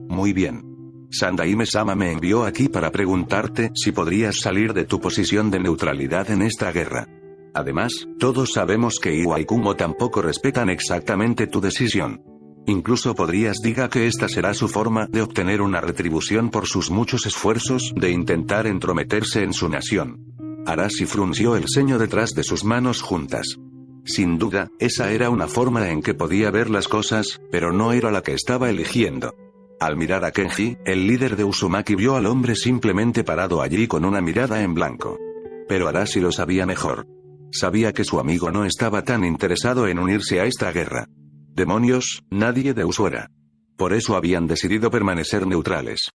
Muy bien. Sandaime-sama me envió aquí para preguntarte si podrías salir de tu posición de neutralidad en esta guerra. Además, todos sabemos que Iwa y Kumo tampoco respetan exactamente tu decisión. Incluso podrías diga que esta será su forma de obtener una retribución por sus muchos esfuerzos de intentar entrometerse en su nación. Arashi frunció el ceño detrás de sus manos juntas. Sin duda, esa era una forma en que podía ver las cosas, pero no era la que estaba eligiendo. Al mirar a Kenji, el líder de Uzumaki vio al hombre simplemente parado allí con una mirada en blanco. Pero Arashi lo sabía mejor. Sabía que su amigo no estaba tan interesado en unirse a esta guerra. Demonios, nadie de Usu era. Por eso habían decidido permanecer neutrales.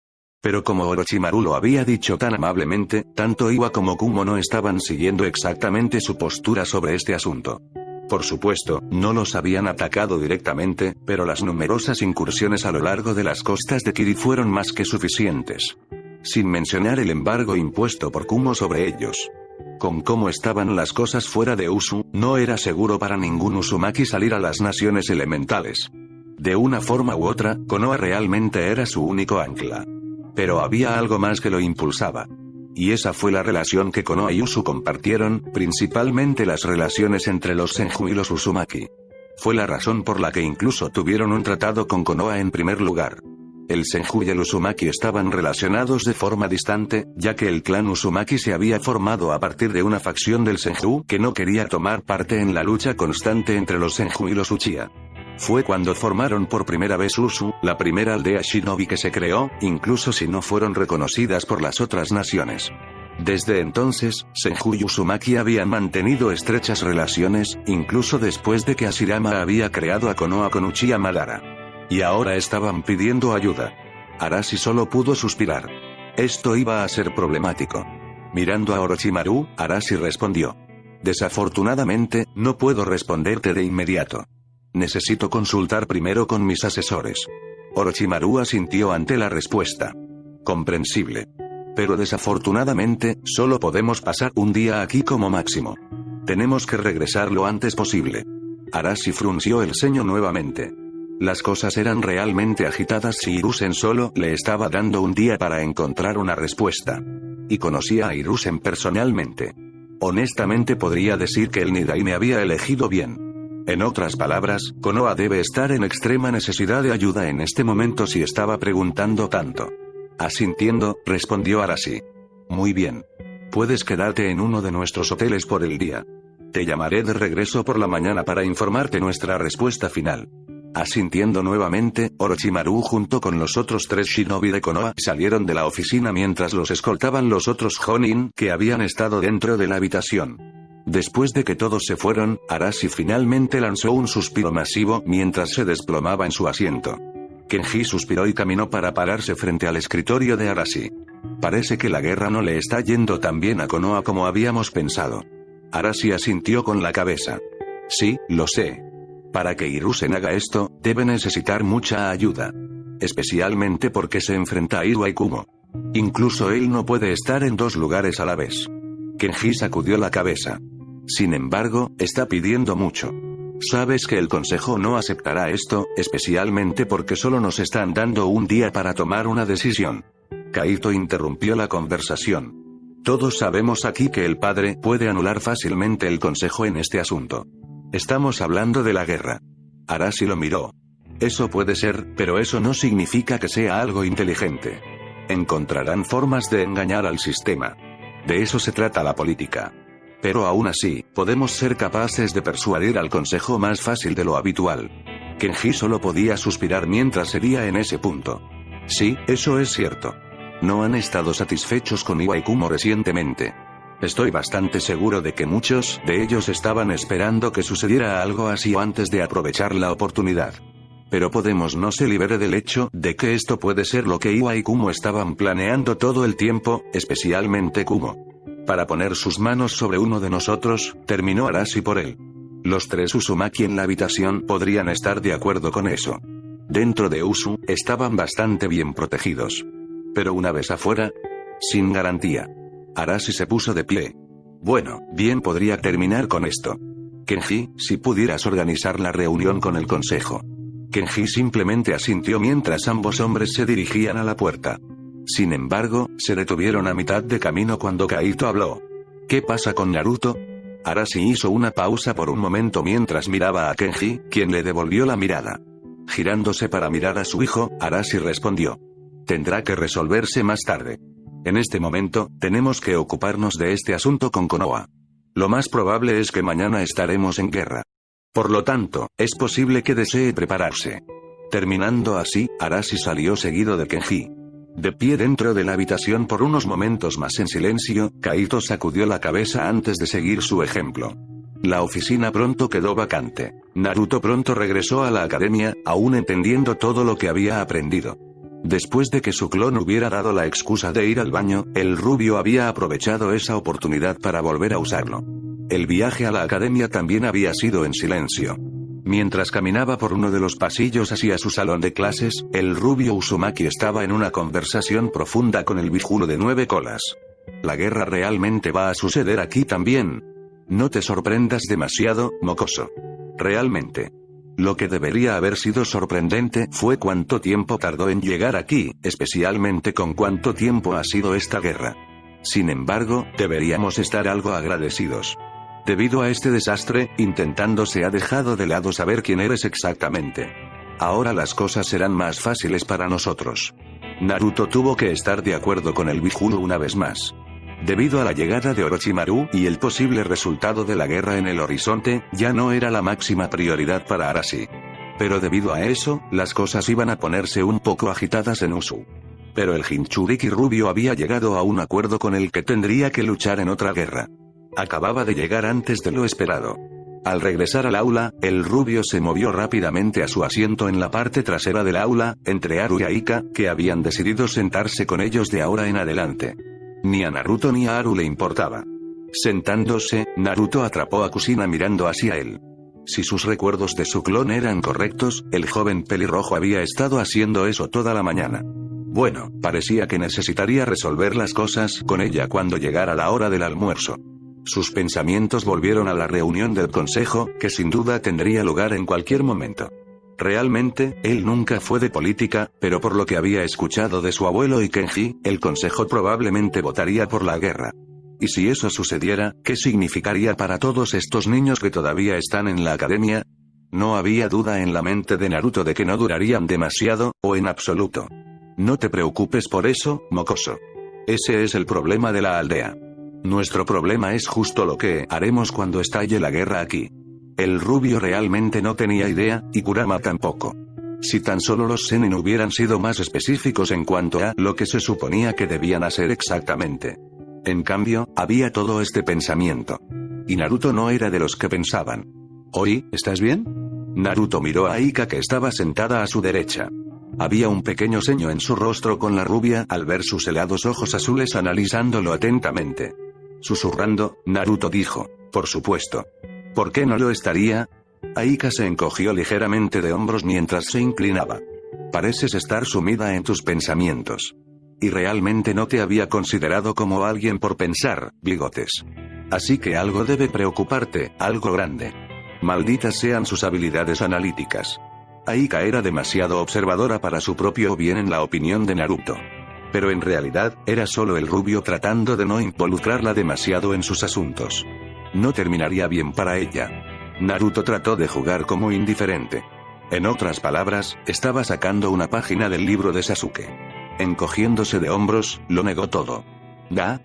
Pero como Orochimaru lo había dicho tan amablemente, tanto Iwa como Kumo no estaban siguiendo exactamente su postura sobre este asunto. Por supuesto, no los habían atacado directamente, pero las numerosas incursiones a lo largo de las costas de Kiri fueron más que suficientes. Sin mencionar el embargo impuesto por Kumo sobre ellos. Con cómo estaban las cosas fuera de Usu, no era seguro para ningún Uzumaki salir a las naciones elementales. De una forma u otra, Konoha realmente era su único ancla. Pero había algo más que lo impulsaba. Y esa fue la relación que Konoha y Usu compartieron, principalmente las relaciones entre los Senju y los Uzumaki. Fue la razón por la que incluso tuvieron un tratado con Konoha en primer lugar. El Senju y el Uzumaki estaban relacionados de forma distante, ya que el clan Uzumaki se había formado a partir de una facción del Senju que no quería tomar parte en la lucha constante entre los Senju y los Uchiha. Fue cuando formaron por primera vez Usu, la primera aldea shinobi que se creó, incluso si no fueron reconocidas por las otras naciones. Desde entonces, Senju y Uzumaki habían mantenido estrechas relaciones, incluso después de que Hashirama había creado a Konoha con Uchiha Madara. Y ahora estaban pidiendo ayuda. Arashi solo pudo suspirar. Esto iba a ser problemático. Mirando a Orochimaru, Arashi respondió. Desafortunadamente, no puedo responderte de inmediato. Necesito consultar primero con mis asesores. Orochimaru asintió ante la respuesta. Comprensible. Pero desafortunadamente, solo podemos pasar un día aquí como máximo. Tenemos que regresar lo antes posible. Arashi frunció el ceño nuevamente. Las cosas eran realmente agitadas si Hiruzen solo le estaba dando un día para encontrar una respuesta. Y conocía a Hiruzen personalmente. Honestamente podría decir que el Nidai me había elegido bien. En otras palabras, Konoha debe estar en extrema necesidad de ayuda en este momento si estaba preguntando tanto. Asintiendo, respondió Arashi. Muy bien. Puedes quedarte en uno de nuestros hoteles por el día. Te llamaré de regreso por la mañana para informarte nuestra respuesta final. Asintiendo nuevamente, Orochimaru junto con los otros 3 shinobi de Konoha salieron de la oficina mientras los escoltaban los otros Jonin que habían estado dentro de la habitación. Después de que todos se fueron, Arashi finalmente lanzó un suspiro masivo mientras se desplomaba en su asiento. Kenji suspiró y caminó para pararse frente al escritorio de Arashi. Parece que la guerra no le está yendo tan bien a Konoha como habíamos pensado. Arashi asintió con la cabeza. Sí, lo sé. Para que Hiruzen haga esto, debe necesitar mucha ayuda. Especialmente porque se enfrenta a Iwai Kumo. Incluso él no puede estar en dos lugares a la vez. Kenji sacudió la cabeza. Sin embargo, está pidiendo mucho. Sabes que el consejo no aceptará esto, especialmente porque solo nos están dando un día para tomar una decisión. Kaito interrumpió la conversación. Todos sabemos aquí que el padre puede anular fácilmente el consejo en este asunto. Estamos hablando de la guerra. Arashi lo miró. Eso puede ser, pero eso no significa que sea algo inteligente. Encontrarán formas de engañar al sistema. De eso se trata la política. Pero aún así, podemos ser capaces de persuadir al consejo más fácil de lo habitual. Kenji solo podía suspirar mientras seguía en ese punto. Sí, eso es cierto. No han estado satisfechos con Iwai Kumo recientemente. Estoy bastante seguro de que muchos de ellos estaban esperando que sucediera algo así antes de aprovechar la oportunidad. Pero Podemos no se libere del hecho de que esto puede ser lo que Iwai Kumo estaban planeando todo el tiempo, especialmente Kumo. Para poner sus manos sobre uno de nosotros, terminó Arashi por él. Los tres Uzumaki en la habitación podrían estar de acuerdo con eso. Dentro de Usu, estaban bastante bien protegidos. Pero una vez afuera, sin garantía. Arashi se puso de pie. Bueno, bien podría terminar con esto. Kenji, si pudieras organizar la reunión con el consejo. Kenji simplemente asintió mientras ambos hombres se dirigían a la puerta. Sin embargo, se detuvieron a mitad de camino cuando Kaito habló. ¿Qué pasa con Naruto? Arashi hizo una pausa por un momento mientras miraba a Kenji, quien le devolvió la mirada. Girándose para mirar a su hijo, Arashi respondió. Tendrá que resolverse más tarde. En este momento, tenemos que ocuparnos de este asunto con Konoha. Lo más probable es que mañana estaremos en guerra. Por lo tanto, es posible que desee prepararse. Terminando así, Arashi salió seguido de Kenji. De pie dentro de la habitación por unos momentos más en silencio, Kaito sacudió la cabeza antes de seguir su ejemplo. La oficina pronto quedó vacante. Naruto pronto regresó a la academia, aún entendiendo todo lo que había aprendido. Después de que su clon hubiera dado la excusa de ir al baño, el rubio había aprovechado esa oportunidad para volver a usarlo. El viaje a la academia también había sido en silencio. Mientras caminaba por uno de los pasillos hacia su salón de clases, el rubio Uzumaki estaba en una conversación profunda con el viejulo de 9 colas. ¿La guerra realmente va a suceder aquí también? No te sorprendas demasiado, mocoso. Realmente. Lo que debería haber sido sorprendente fue cuánto tiempo tardó en llegar aquí, especialmente con cuánto tiempo ha sido esta guerra. Sin embargo, deberíamos estar algo agradecidos. Debido a este desastre, intentando se ha dejado de lado saber quién eres exactamente. Ahora las cosas serán más fáciles para nosotros. Naruto tuvo que estar de acuerdo con el viejulo una vez más. Debido a la llegada de Orochimaru y el posible resultado de la guerra en el horizonte, ya no era la máxima prioridad para Arashi. Pero debido a eso, las cosas iban a ponerse un poco agitadas en Usu. Pero el Jinchuriki rubio había llegado a un acuerdo con el que tendría que luchar en otra guerra. Acababa de llegar antes de lo esperado. Al regresar al aula, el rubio se movió rápidamente a su asiento en la parte trasera del aula, entre Haru y Aika, que habían decidido sentarse con ellos de ahora en adelante. Ni a Naruto ni a Haru le importaba. Sentándose, Naruto atrapó a Kushina mirando hacia él. Si sus recuerdos de su clon eran correctos, el joven pelirrojo había estado haciendo eso toda la mañana. Bueno, parecía que necesitaría resolver las cosas con ella cuando llegara la hora del almuerzo. Sus pensamientos volvieron a la reunión del consejo, que sin duda tendría lugar en cualquier momento. Realmente, él nunca fue de política, pero por lo que había escuchado de su abuelo y Kenji, el consejo probablemente votaría por la guerra. Y si eso sucediera, ¿qué significaría para todos estos niños que todavía están en la academia? No había duda en la mente de Naruto de que no durarían demasiado, o en absoluto. No te preocupes por eso, mocoso. Ese es el problema de la aldea. Nuestro problema es justo lo que haremos cuando estalle la guerra aquí. El rubio realmente no tenía idea, y Kurama tampoco. Si tan solo los Zenin hubieran sido más específicos en cuanto a lo que se suponía que debían hacer exactamente. En cambio, había todo este pensamiento. Y Naruto no era de los que pensaban. «Ori, ¿estás bien?» Naruto miró a Aika que estaba sentada a su derecha. Había un pequeño ceño en su rostro con la rubia al ver sus helados ojos azules analizándolo atentamente. Susurrando, Naruto dijo, «Por supuesto». ¿Por qué no lo estaría? Aika se encogió ligeramente de hombros mientras se inclinaba. Pareces estar sumida en tus pensamientos. Y realmente no te había considerado como alguien por pensar, bigotes. Así que algo debe preocuparte, algo grande. Malditas sean sus habilidades analíticas. Aika era demasiado observadora para su propio bien en la opinión de Naruto. Pero en realidad, era solo el rubio tratando de no involucrarla demasiado en sus asuntos. No terminaría bien para ella. Naruto trató de jugar como indiferente. En otras palabras, estaba sacando una página del libro de Sasuke. Encogiéndose de hombros, lo negó todo.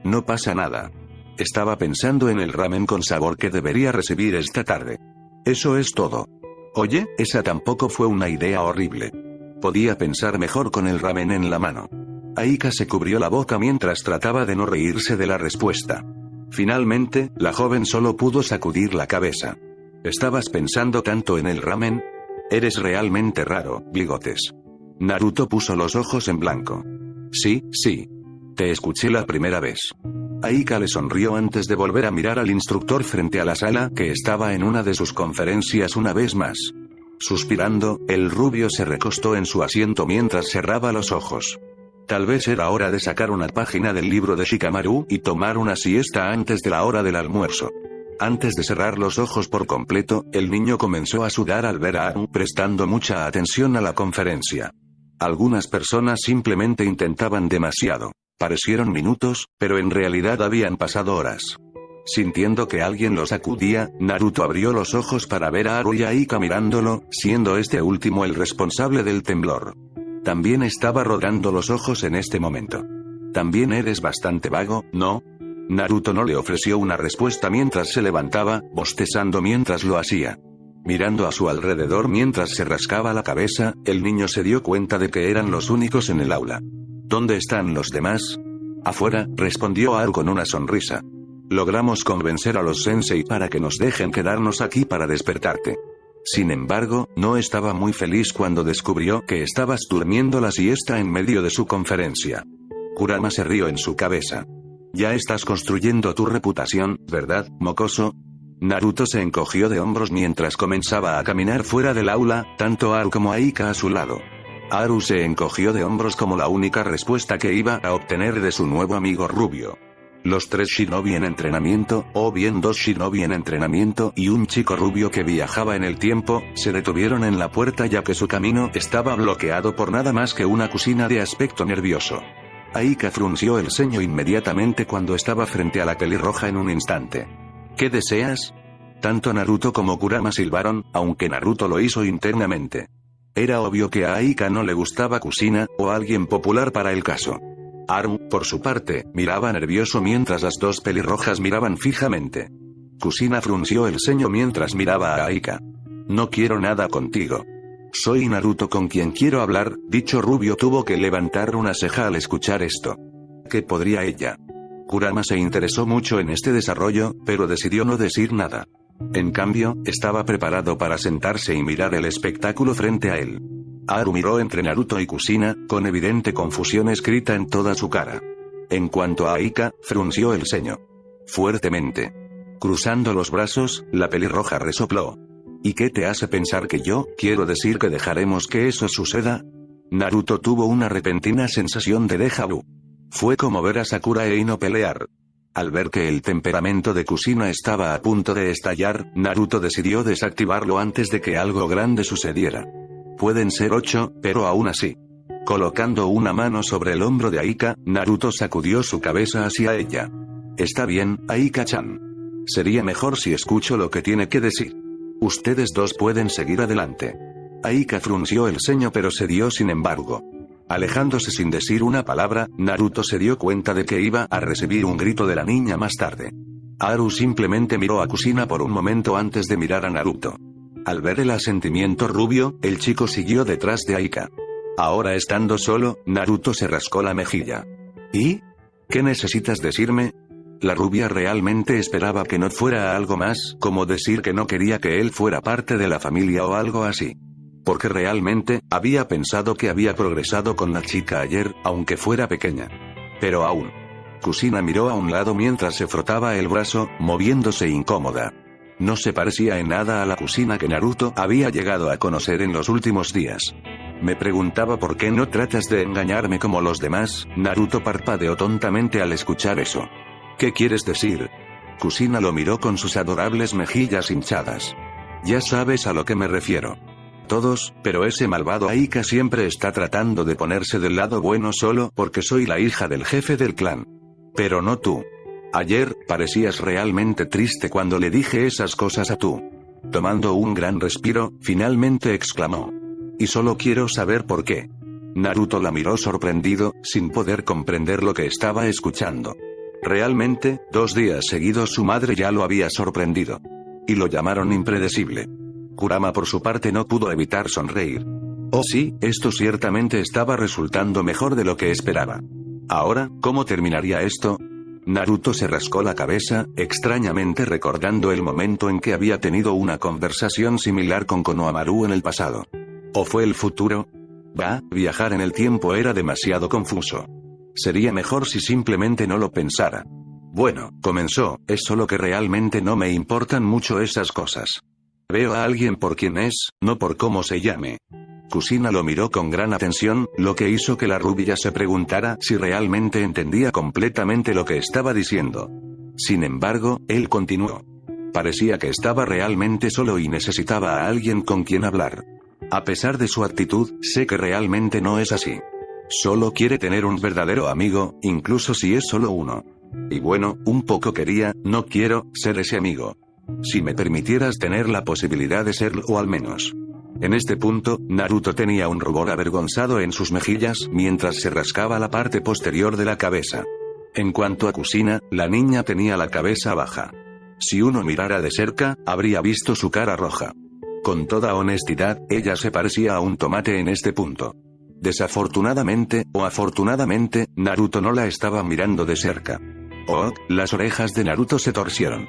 No pasa nada. Estaba pensando en el ramen con sabor que debería recibir esta tarde. Eso es todo. Oye, esa tampoco fue una idea horrible. Podía pensar mejor con el ramen en la mano. Aika se cubrió la boca mientras trataba de no reírse de la respuesta. Finalmente, la joven solo pudo sacudir la cabeza. ¿Estabas pensando tanto en el ramen? Eres realmente raro, bigotes. Naruto puso los ojos en blanco. Sí. Te escuché la primera vez. Aika le sonrió antes de volver a mirar al instructor frente a la sala que estaba en una de sus conferencias una vez más. Suspirando, el rubio se recostó en su asiento mientras cerraba los ojos. Tal vez era hora de sacar una página del libro de Shikamaru y tomar una siesta antes de la hora del almuerzo. Antes de cerrar los ojos por completo, el niño comenzó a sudar al ver a Aru prestando mucha atención a la conferencia. Algunas personas simplemente intentaban demasiado. Parecieron minutos, pero en realidad habían pasado horas. Sintiendo que alguien lo sacudía, Naruto abrió los ojos para ver a Aru y Aika mirándolo, siendo este último el responsable del temblor. También estaba rodando los ojos en este momento. También eres bastante vago, ¿no? Naruto no le ofreció una respuesta mientras se levantaba, bostezando mientras lo hacía. Mirando a su alrededor mientras se rascaba la cabeza, el niño se dio cuenta de que eran los únicos en el aula. ¿Dónde están los demás? Afuera, respondió Aru con una sonrisa. Logramos convencer a los sensei para que nos dejen quedarnos aquí para despertarte. Sin embargo, no estaba muy feliz cuando descubrió que estabas durmiendo la siesta en medio de su conferencia. Kurama se rió en su cabeza. Ya estás construyendo tu reputación, ¿verdad, mocoso? Naruto se encogió de hombros mientras comenzaba a caminar fuera del aula, tanto Aru como Aika a su lado. Aru se encogió de hombros como la única respuesta que iba a obtener de su nuevo amigo rubio. Los 3 shinobi en entrenamiento, o bien 2 shinobi en entrenamiento y un chico rubio que viajaba en el tiempo, se detuvieron en la puerta ya que su camino estaba bloqueado por nada más que una cusina de aspecto nervioso. Aika frunció el ceño inmediatamente cuando estaba frente a la pelirroja en un instante. ¿Qué deseas? Tanto Naruto como Kurama silbaron, aunque Naruto lo hizo internamente. Era obvio que a Aika no le gustaba Kusina, o alguien popular para el caso. Aru, por su parte, miraba nervioso mientras las dos pelirrojas miraban fijamente. Kusina frunció el ceño mientras miraba a Aika. No quiero nada contigo. Soy Naruto con quien quiero hablar, dicho rubio tuvo que levantar una ceja al escuchar esto. ¿Qué podría ella? Kurama se interesó mucho en este desarrollo, pero decidió no decir nada. En cambio, estaba preparado para sentarse y mirar el espectáculo frente a él. Aru miró entre Naruto y Kusina, con evidente confusión escrita en toda su cara. En cuanto a Aika, frunció el ceño. Fuertemente. Cruzando los brazos, la pelirroja resopló. ¿Y qué te hace pensar que yo, quiero decir que dejaremos que eso suceda? Naruto tuvo una repentina sensación de déjà vu. Fue como ver a Sakura e Ino pelear. Al ver que el temperamento de Kusina estaba a punto de estallar, Naruto decidió desactivarlo antes de que algo grande sucediera. Pueden ser 8, pero aún así. Colocando una mano sobre el hombro de Aika, Naruto sacudió su cabeza hacia ella. Está bien, Aika-chan. Sería mejor si escucho lo que tiene que decir. Ustedes dos pueden seguir adelante. Aika frunció el ceño pero cedió sin embargo. Alejándose sin decir una palabra, Naruto se dio cuenta de que iba a recibir un grito de la niña más tarde. Aru simplemente miró a Kusina por un momento antes de mirar a Naruto. Al ver el asentimiento rubio, el chico siguió detrás de Aika. Ahora estando solo, Naruto se rascó la mejilla. ¿Y? ¿Qué necesitas decirme? La rubia realmente esperaba que no fuera algo más, como decir que no quería que él fuera parte de la familia o algo así. Porque realmente, había pensado que había progresado con la chica ayer, aunque fuera pequeña. Pero aún. Kusina miró a un lado mientras se frotaba el brazo, moviéndose incómoda. No se parecía en nada a la Kusina que Naruto había llegado a conocer en los últimos días. Me preguntaba por qué no tratas de engañarme como los demás. Naruto parpadeó tontamente al escuchar eso. ¿Qué quieres decir? Kusina lo miró con sus adorables mejillas hinchadas. Ya sabes a lo que me refiero. Todos, pero ese malvado Aika siempre está tratando de ponerse del lado bueno solo porque soy la hija del jefe del clan. Pero no tú. Ayer, parecías realmente triste cuando le dije esas cosas a tú. Tomando un gran respiro, finalmente exclamó. Y solo quiero saber por qué. Naruto la miró sorprendido, sin poder comprender lo que estaba escuchando. Realmente, 2 días seguidos su madre ya lo había sorprendido. Y lo llamaron impredecible. Kurama por su parte no pudo evitar sonreír. Oh sí, esto ciertamente estaba resultando mejor de lo que esperaba. Ahora, ¿cómo terminaría esto? Naruto se rascó la cabeza, extrañamente recordando el momento en que había tenido una conversación similar con Konohamaru en el pasado. ¿O fue el futuro? Viajar en el tiempo era demasiado confuso. Sería mejor si simplemente no lo pensara. Bueno, comenzó, es solo que realmente no me importan mucho esas cosas. Veo a alguien por quien es, no por cómo se llame. Kusina lo miró con gran atención, lo que hizo que la rubia se preguntara si realmente entendía completamente lo que estaba diciendo. Sin embargo, él continuó. Parecía que estaba realmente solo y necesitaba a alguien con quien hablar. A pesar de su actitud, sé que realmente no es así. Solo quiere tener un verdadero amigo, incluso si es solo uno. Y bueno, un poco quería, no quiero, ser ese amigo. Si me permitieras tener la posibilidad de serlo o al menos. En este punto, Naruto tenía un rubor avergonzado en sus mejillas mientras se rascaba la parte posterior de la cabeza. En cuanto a Kusina, la niña tenía la cabeza baja. Si uno mirara de cerca, habría visto su cara roja. Con toda honestidad, ella se parecía a un tomate en este punto. Desafortunadamente, o afortunadamente, Naruto no la estaba mirando de cerca. Oh, las orejas de Naruto se torcieron.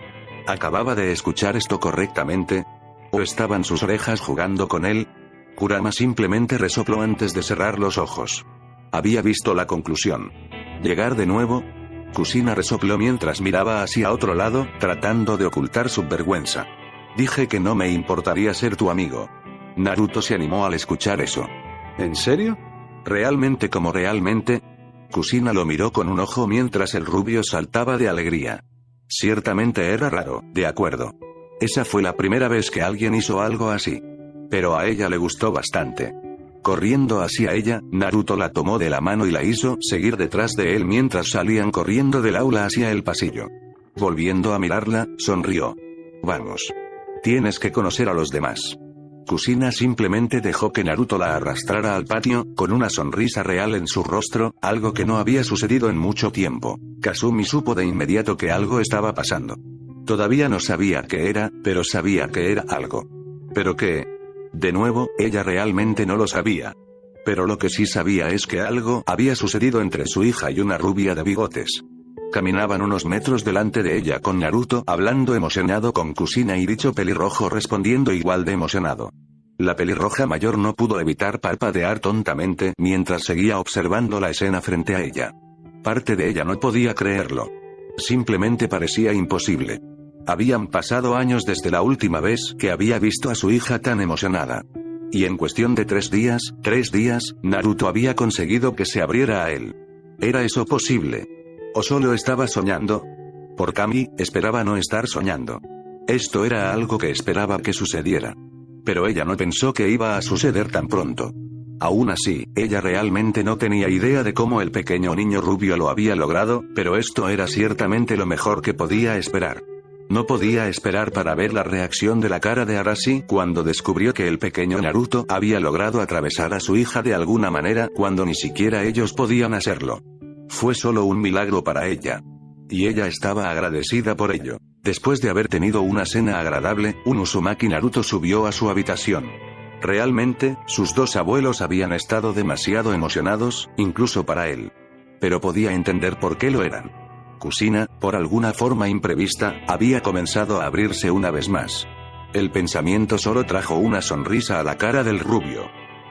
¿Acababa de escuchar esto correctamente? ¿O estaban sus orejas jugando con él? Kurama simplemente resopló antes de cerrar los ojos. Había visto la conclusión. ¿Llegar de nuevo? Kusina resopló mientras miraba hacia otro lado, tratando de ocultar su vergüenza. Dije que no me importaría ser tu amigo. Naruto se animó al escuchar eso. ¿En serio? ¿Realmente como realmente? Kusina lo miró con un ojo mientras el rubio saltaba de alegría. Ciertamente era raro, de acuerdo. Esa fue la primera vez que alguien hizo algo así. Pero a ella le gustó bastante. Corriendo hacia ella, Naruto la tomó de la mano y la hizo seguir detrás de él mientras salían corriendo del aula hacia el pasillo. Volviendo a mirarla, sonrió. Vamos. Tienes que conocer a los demás. Kusina simplemente dejó que Naruto la arrastrara al patio, con una sonrisa real en su rostro, algo que no había sucedido en mucho tiempo. Kasumi supo de inmediato que algo estaba pasando. Todavía no sabía qué era, pero sabía que era algo. ¿Pero qué? De nuevo, ella realmente no lo sabía. Pero lo que sí sabía es que algo había sucedido entre su hija y una rubia de bigotes. Caminaban unos metros delante de ella con Naruto hablando emocionado con Kusina y dicho pelirrojo respondiendo igual de emocionado. La pelirroja mayor no pudo evitar parpadear tontamente mientras seguía observando la escena frente a ella. Parte de ella no podía creerlo. Simplemente parecía imposible. Habían pasado años desde la última vez que había visto a su hija tan emocionada. Y en cuestión de 3 días, Naruto había conseguido que se abriera a él. ¿Era eso posible? ¿O solo estaba soñando? Por Kami, esperaba no estar soñando. Esto era algo que esperaba que sucediera. Pero ella no pensó que iba a suceder tan pronto. Aún así, ella realmente no tenía idea de cómo el pequeño niño rubio lo había logrado, pero esto era ciertamente lo mejor que podía esperar. No podía esperar para ver la reacción de la cara de Arashi cuando descubrió que el pequeño Naruto había logrado atravesar a su hija de alguna manera cuando ni siquiera ellos podían hacerlo. Fue solo un milagro para ella. Y ella estaba agradecida por ello. Después de haber tenido una cena agradable, un Uzumaki Naruto subió a su habitación. Realmente, sus 2 abuelos habían estado demasiado emocionados, incluso para él. Pero podía entender por qué lo eran. Kusina, por alguna forma imprevista, había comenzado a abrirse una vez más. El pensamiento solo trajo una sonrisa a la cara del rubio.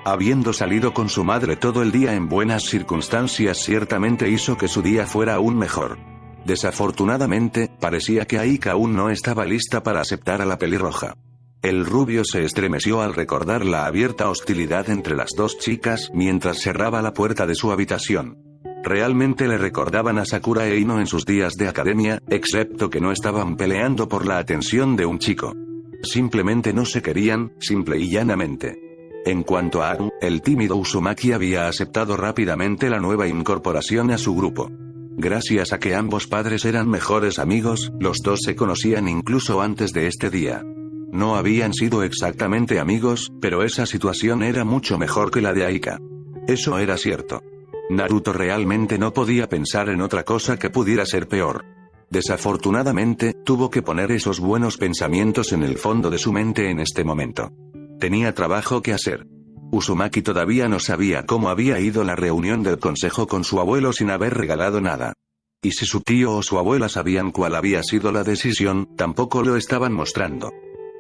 Habiendo salido con su madre todo el día en buenas circunstancias ciertamente hizo que su día fuera aún mejor. Desafortunadamente, parecía que Aika aún no estaba lista para aceptar a la pelirroja. El rubio se estremeció al recordar la abierta hostilidad entre las dos chicas mientras cerraba la puerta de su habitación. Realmente le recordaban a Sakura e Ino en sus días de academia, excepto que no estaban peleando por la atención de un chico. Simplemente no se querían, simple y llanamente. En cuanto a Aru, el tímido Uzumaki había aceptado rápidamente la nueva incorporación a su grupo. Gracias a que ambos padres eran mejores amigos, los dos se conocían incluso antes de este día. No habían sido exactamente amigos, pero esa situación era mucho mejor que la de Aika. Eso era cierto. Naruto realmente no podía pensar en otra cosa que pudiera ser peor. Desafortunadamente, tuvo que poner esos buenos pensamientos en el fondo de su mente en este momento. Tenía trabajo que hacer. Uzumaki todavía no sabía cómo había ido la reunión del consejo con su abuelo sin haber regalado nada. Y si su tío o su abuela sabían cuál había sido la decisión, tampoco lo estaban mostrando.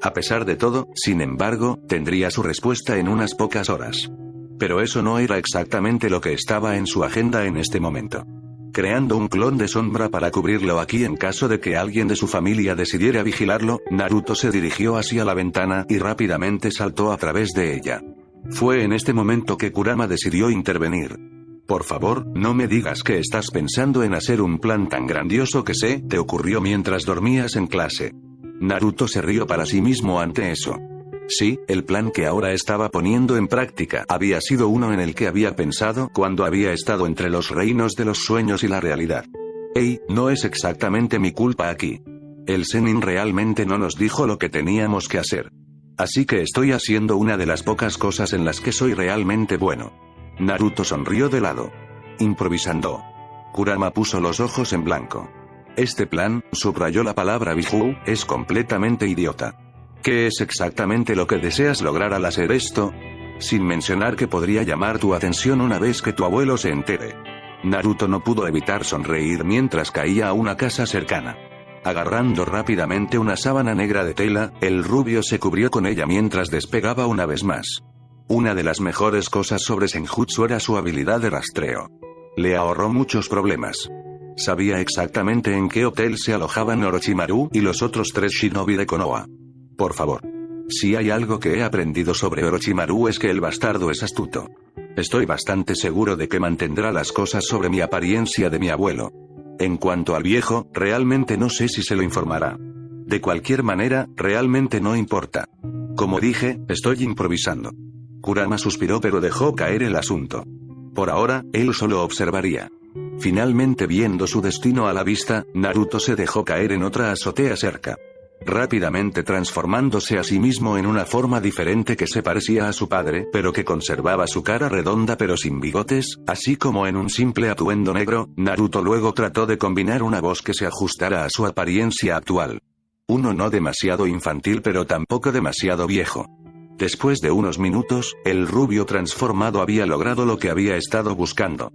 A pesar de todo, sin embargo, tendría su respuesta en unas pocas horas. Pero eso no era exactamente lo que estaba en su agenda en este momento. Creando un clon de sombra para cubrirlo aquí en caso de que alguien de su familia decidiera vigilarlo, Naruto se dirigió hacia la ventana y rápidamente saltó a través de ella. Fue en este momento que Kurama decidió intervenir. Por favor, no me digas que estás pensando en hacer un plan tan grandioso que te ocurrió mientras dormías en clase. Naruto se rió para sí mismo ante eso. Sí, el plan que ahora estaba poniendo en práctica había sido uno en el que había pensado cuando había estado entre los reinos de los sueños y la realidad. Hey, no es exactamente mi culpa aquí. El Zenin realmente no nos dijo lo que teníamos que hacer. Así que estoy haciendo una de las pocas cosas en las que soy realmente bueno. Naruto sonrió de lado. Improvisando. Kurama puso los ojos en blanco. Este plan, subrayó la palabra Biju, es completamente idiota. ¿Qué es exactamente lo que deseas lograr al hacer esto? Sin mencionar que podría llamar tu atención una vez que tu abuelo se entere. Naruto no pudo evitar sonreír mientras caía a una casa cercana. Agarrando rápidamente una sábana negra de tela, el rubio se cubrió con ella mientras despegaba una vez más. Una de las mejores cosas sobre Senjutsu era su habilidad de rastreo. Le ahorró muchos problemas. Sabía exactamente en qué hotel se alojaban Orochimaru y los otros 3 shinobi de Konoha. Por favor. Si hay algo que he aprendido sobre Orochimaru es que el bastardo es astuto. Estoy bastante seguro de que mantendrá las cosas sobre mi apariencia de mi abuelo. En cuanto al viejo, realmente no sé si se lo informará. De cualquier manera, realmente no importa. Como dije, estoy improvisando. Kurama suspiró pero dejó caer el asunto. Por ahora, él solo observaría. Finalmente viendo su destino a la vista, Naruto se dejó caer en otra azotea cerca. Rápidamente transformándose a sí mismo en una forma diferente que se parecía a su padre, pero que conservaba su cara redonda pero sin bigotes, así como en un simple atuendo negro, Naruto luego trató de combinar una voz que se ajustara a su apariencia actual. Uno no demasiado infantil pero tampoco demasiado viejo. Después de unos minutos, el rubio transformado había logrado lo que había estado buscando.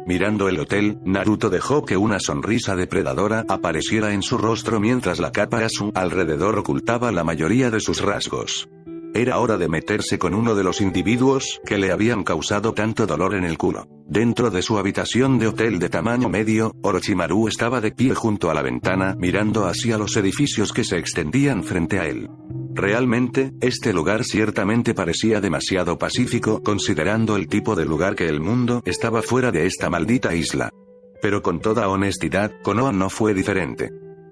Mirando el hotel, Naruto dejó que una sonrisa depredadora apareciera en su rostro mientras la capa a su alrededor ocultaba la mayoría de sus rasgos. Era hora de meterse con uno de los individuos que le habían causado tanto dolor en el culo. Dentro de su habitación de hotel de tamaño medio, Orochimaru estaba de pie junto a la ventana mirando hacia los edificios que se extendían frente a él. Realmente, este lugar ciertamente parecía demasiado pacífico considerando el tipo de lugar que el mundo estaba fuera de esta maldita isla. Pero con toda honestidad, Konoha no fue diferente.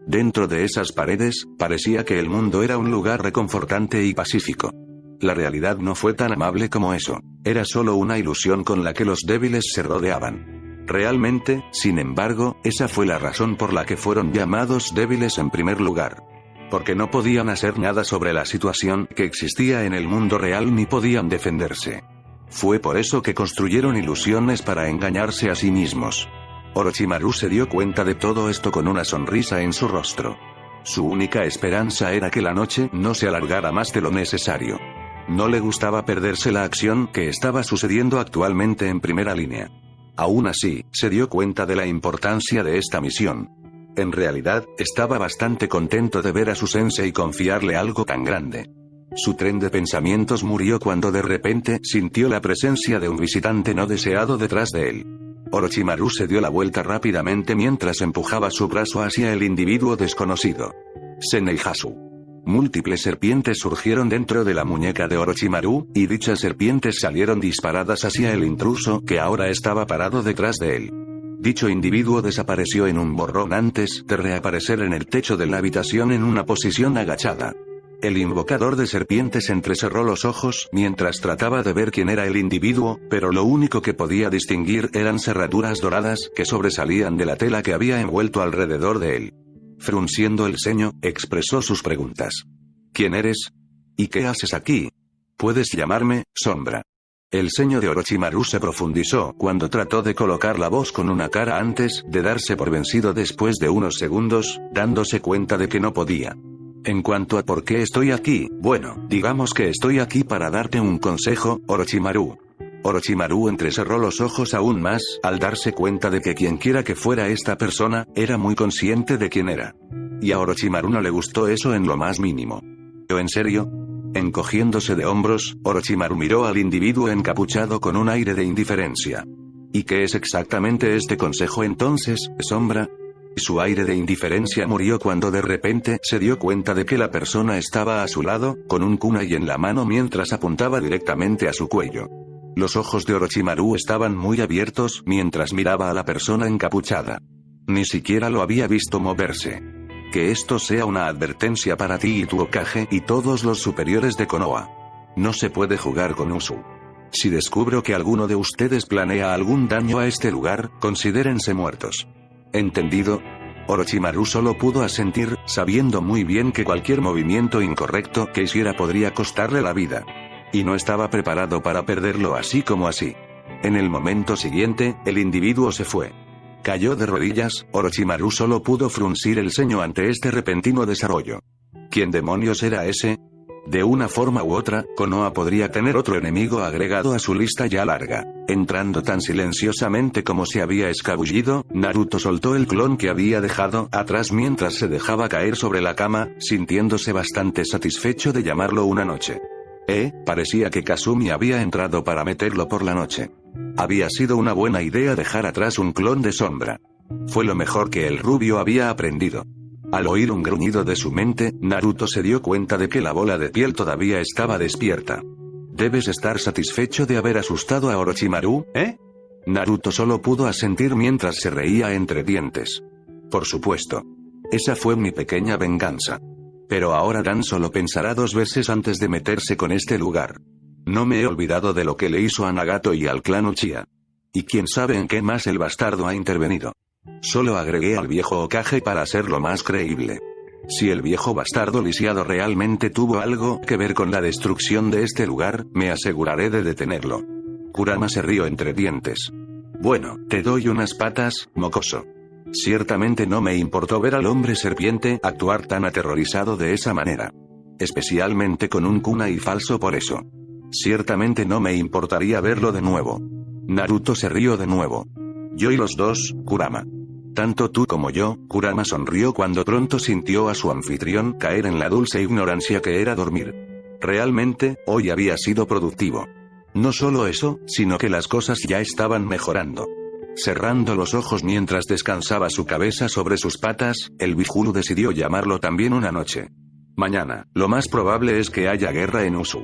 Dentro de esas paredes, parecía que el mundo era un lugar reconfortante y pacífico. La realidad no fue tan amable como eso. Era solo una ilusión con la que los débiles se rodeaban. Realmente, sin embargo, esa fue la razón por la que fueron llamados débiles en primer lugar. Porque no podían hacer nada sobre la situación que existía en el mundo real ni podían defenderse. Fue por eso que construyeron ilusiones para engañarse a sí mismos. Orochimaru se dio cuenta de todo esto con una sonrisa en su rostro. Su única esperanza era que la noche no se alargara más de lo necesario. No le gustaba perderse la acción que estaba sucediendo actualmente en primera línea. Aún así, se dio cuenta de la importancia de esta misión. En realidad, estaba bastante contento de ver a su sensei confiarle algo tan grande. Su tren de pensamientos murió cuando de repente sintió la presencia de un visitante no deseado detrás de él. Orochimaru se dio la vuelta rápidamente mientras empujaba su brazo hacia el individuo desconocido. Seneihasu. Múltiples serpientes surgieron dentro de la muñeca de Orochimaru, y dichas serpientes salieron disparadas hacia el intruso que ahora estaba parado detrás de él. Dicho individuo desapareció en un borrón antes de reaparecer en el techo de la habitación en una posición agachada. El invocador de serpientes entrecerró los ojos mientras trataba de ver quién era el individuo, pero lo único que podía distinguir eran cerraduras doradas que sobresalían de la tela que había envuelto alrededor de él. Frunciendo el ceño, expresó sus preguntas. ¿Quién eres? ¿Y qué haces aquí? Puedes llamarme Sombra. El ceño de Orochimaru se profundizó cuando trató de colocar la voz con una cara antes de darse por vencido después de unos segundos, dándose cuenta de que no podía. En cuanto a por qué estoy aquí, bueno, digamos que estoy aquí para darte un consejo, Orochimaru. Orochimaru entrecerró los ojos aún más al darse cuenta de que quienquiera que fuera esta persona, era muy consciente de quién era. Y a Orochimaru no le gustó eso en lo más mínimo. ¿O en serio? Encogiéndose de hombros, Orochimaru miró al individuo encapuchado con un aire de indiferencia. ¿Y qué es exactamente este consejo entonces, Sombra? Su aire de indiferencia murió cuando de repente se dio cuenta de que la persona estaba a su lado, con un kunai en la mano mientras apuntaba directamente a su cuello. Los ojos de Orochimaru estaban muy abiertos mientras miraba a la persona encapuchada. Ni siquiera lo había visto moverse. Que esto sea una advertencia para ti y tu Hokage y todos los superiores de Konoha. No se puede jugar con Usu. Si descubro que alguno de ustedes planea algún daño a este lugar, considérense muertos. ¿Entendido? Orochimaru solo pudo asentir, sabiendo muy bien que cualquier movimiento incorrecto que hiciera podría costarle la vida. Y no estaba preparado para perderlo así como así. En el momento siguiente, el individuo se fue. Cayó de rodillas, Orochimaru solo pudo fruncir el ceño ante este repentino desarrollo. ¿Quién demonios era ese? De una forma u otra, Konoha podría tener otro enemigo agregado a su lista ya larga. Entrando tan silenciosamente como se había escabullido, Naruto soltó el clon que había dejado atrás mientras se dejaba caer sobre la cama, sintiéndose bastante satisfecho de llamarlo una noche. Parecía que Kasumi había entrado para meterlo por la noche. Había sido una buena idea dejar atrás un clon de Sombra. Fue lo mejor que el rubio había aprendido. Al oír un gruñido de su mente, Naruto se dio cuenta de que la bola de piel todavía estaba despierta. ¿Debes estar satisfecho de haber asustado a Orochimaru, Naruto solo pudo asentir mientras se reía entre dientes. Por supuesto. Esa fue mi pequeña venganza. Pero ahora Dan solo pensará 2 veces antes de meterse con este lugar. No me he olvidado de lo que le hizo a Nagato y al clan Uchiha. Y quién sabe en qué más el bastardo ha intervenido. Solo agregué al viejo Hokage para hacerlo más creíble. Si el viejo bastardo lisiado realmente tuvo algo que ver con la destrucción de este lugar, me aseguraré de detenerlo. Kurama se rió entre dientes. Bueno, te doy unas patas, mocoso. Ciertamente no me importó ver al hombre serpiente actuar tan aterrorizado de esa manera. Especialmente con un kunai falso por eso. Ciertamente no me importaría verlo de nuevo. Naruto se rió de nuevo. Yo y los dos, Kurama. Tanto tú como yo, Kurama sonrió cuando pronto sintió a su anfitrión caer en la dulce ignorancia que era dormir. Realmente, hoy había sido productivo. No solo eso, sino que las cosas ya estaban mejorando. Cerrando los ojos mientras descansaba su cabeza sobre sus patas, el Bihulu decidió llamarlo también una noche. Mañana, lo más probable es que haya guerra en Usu.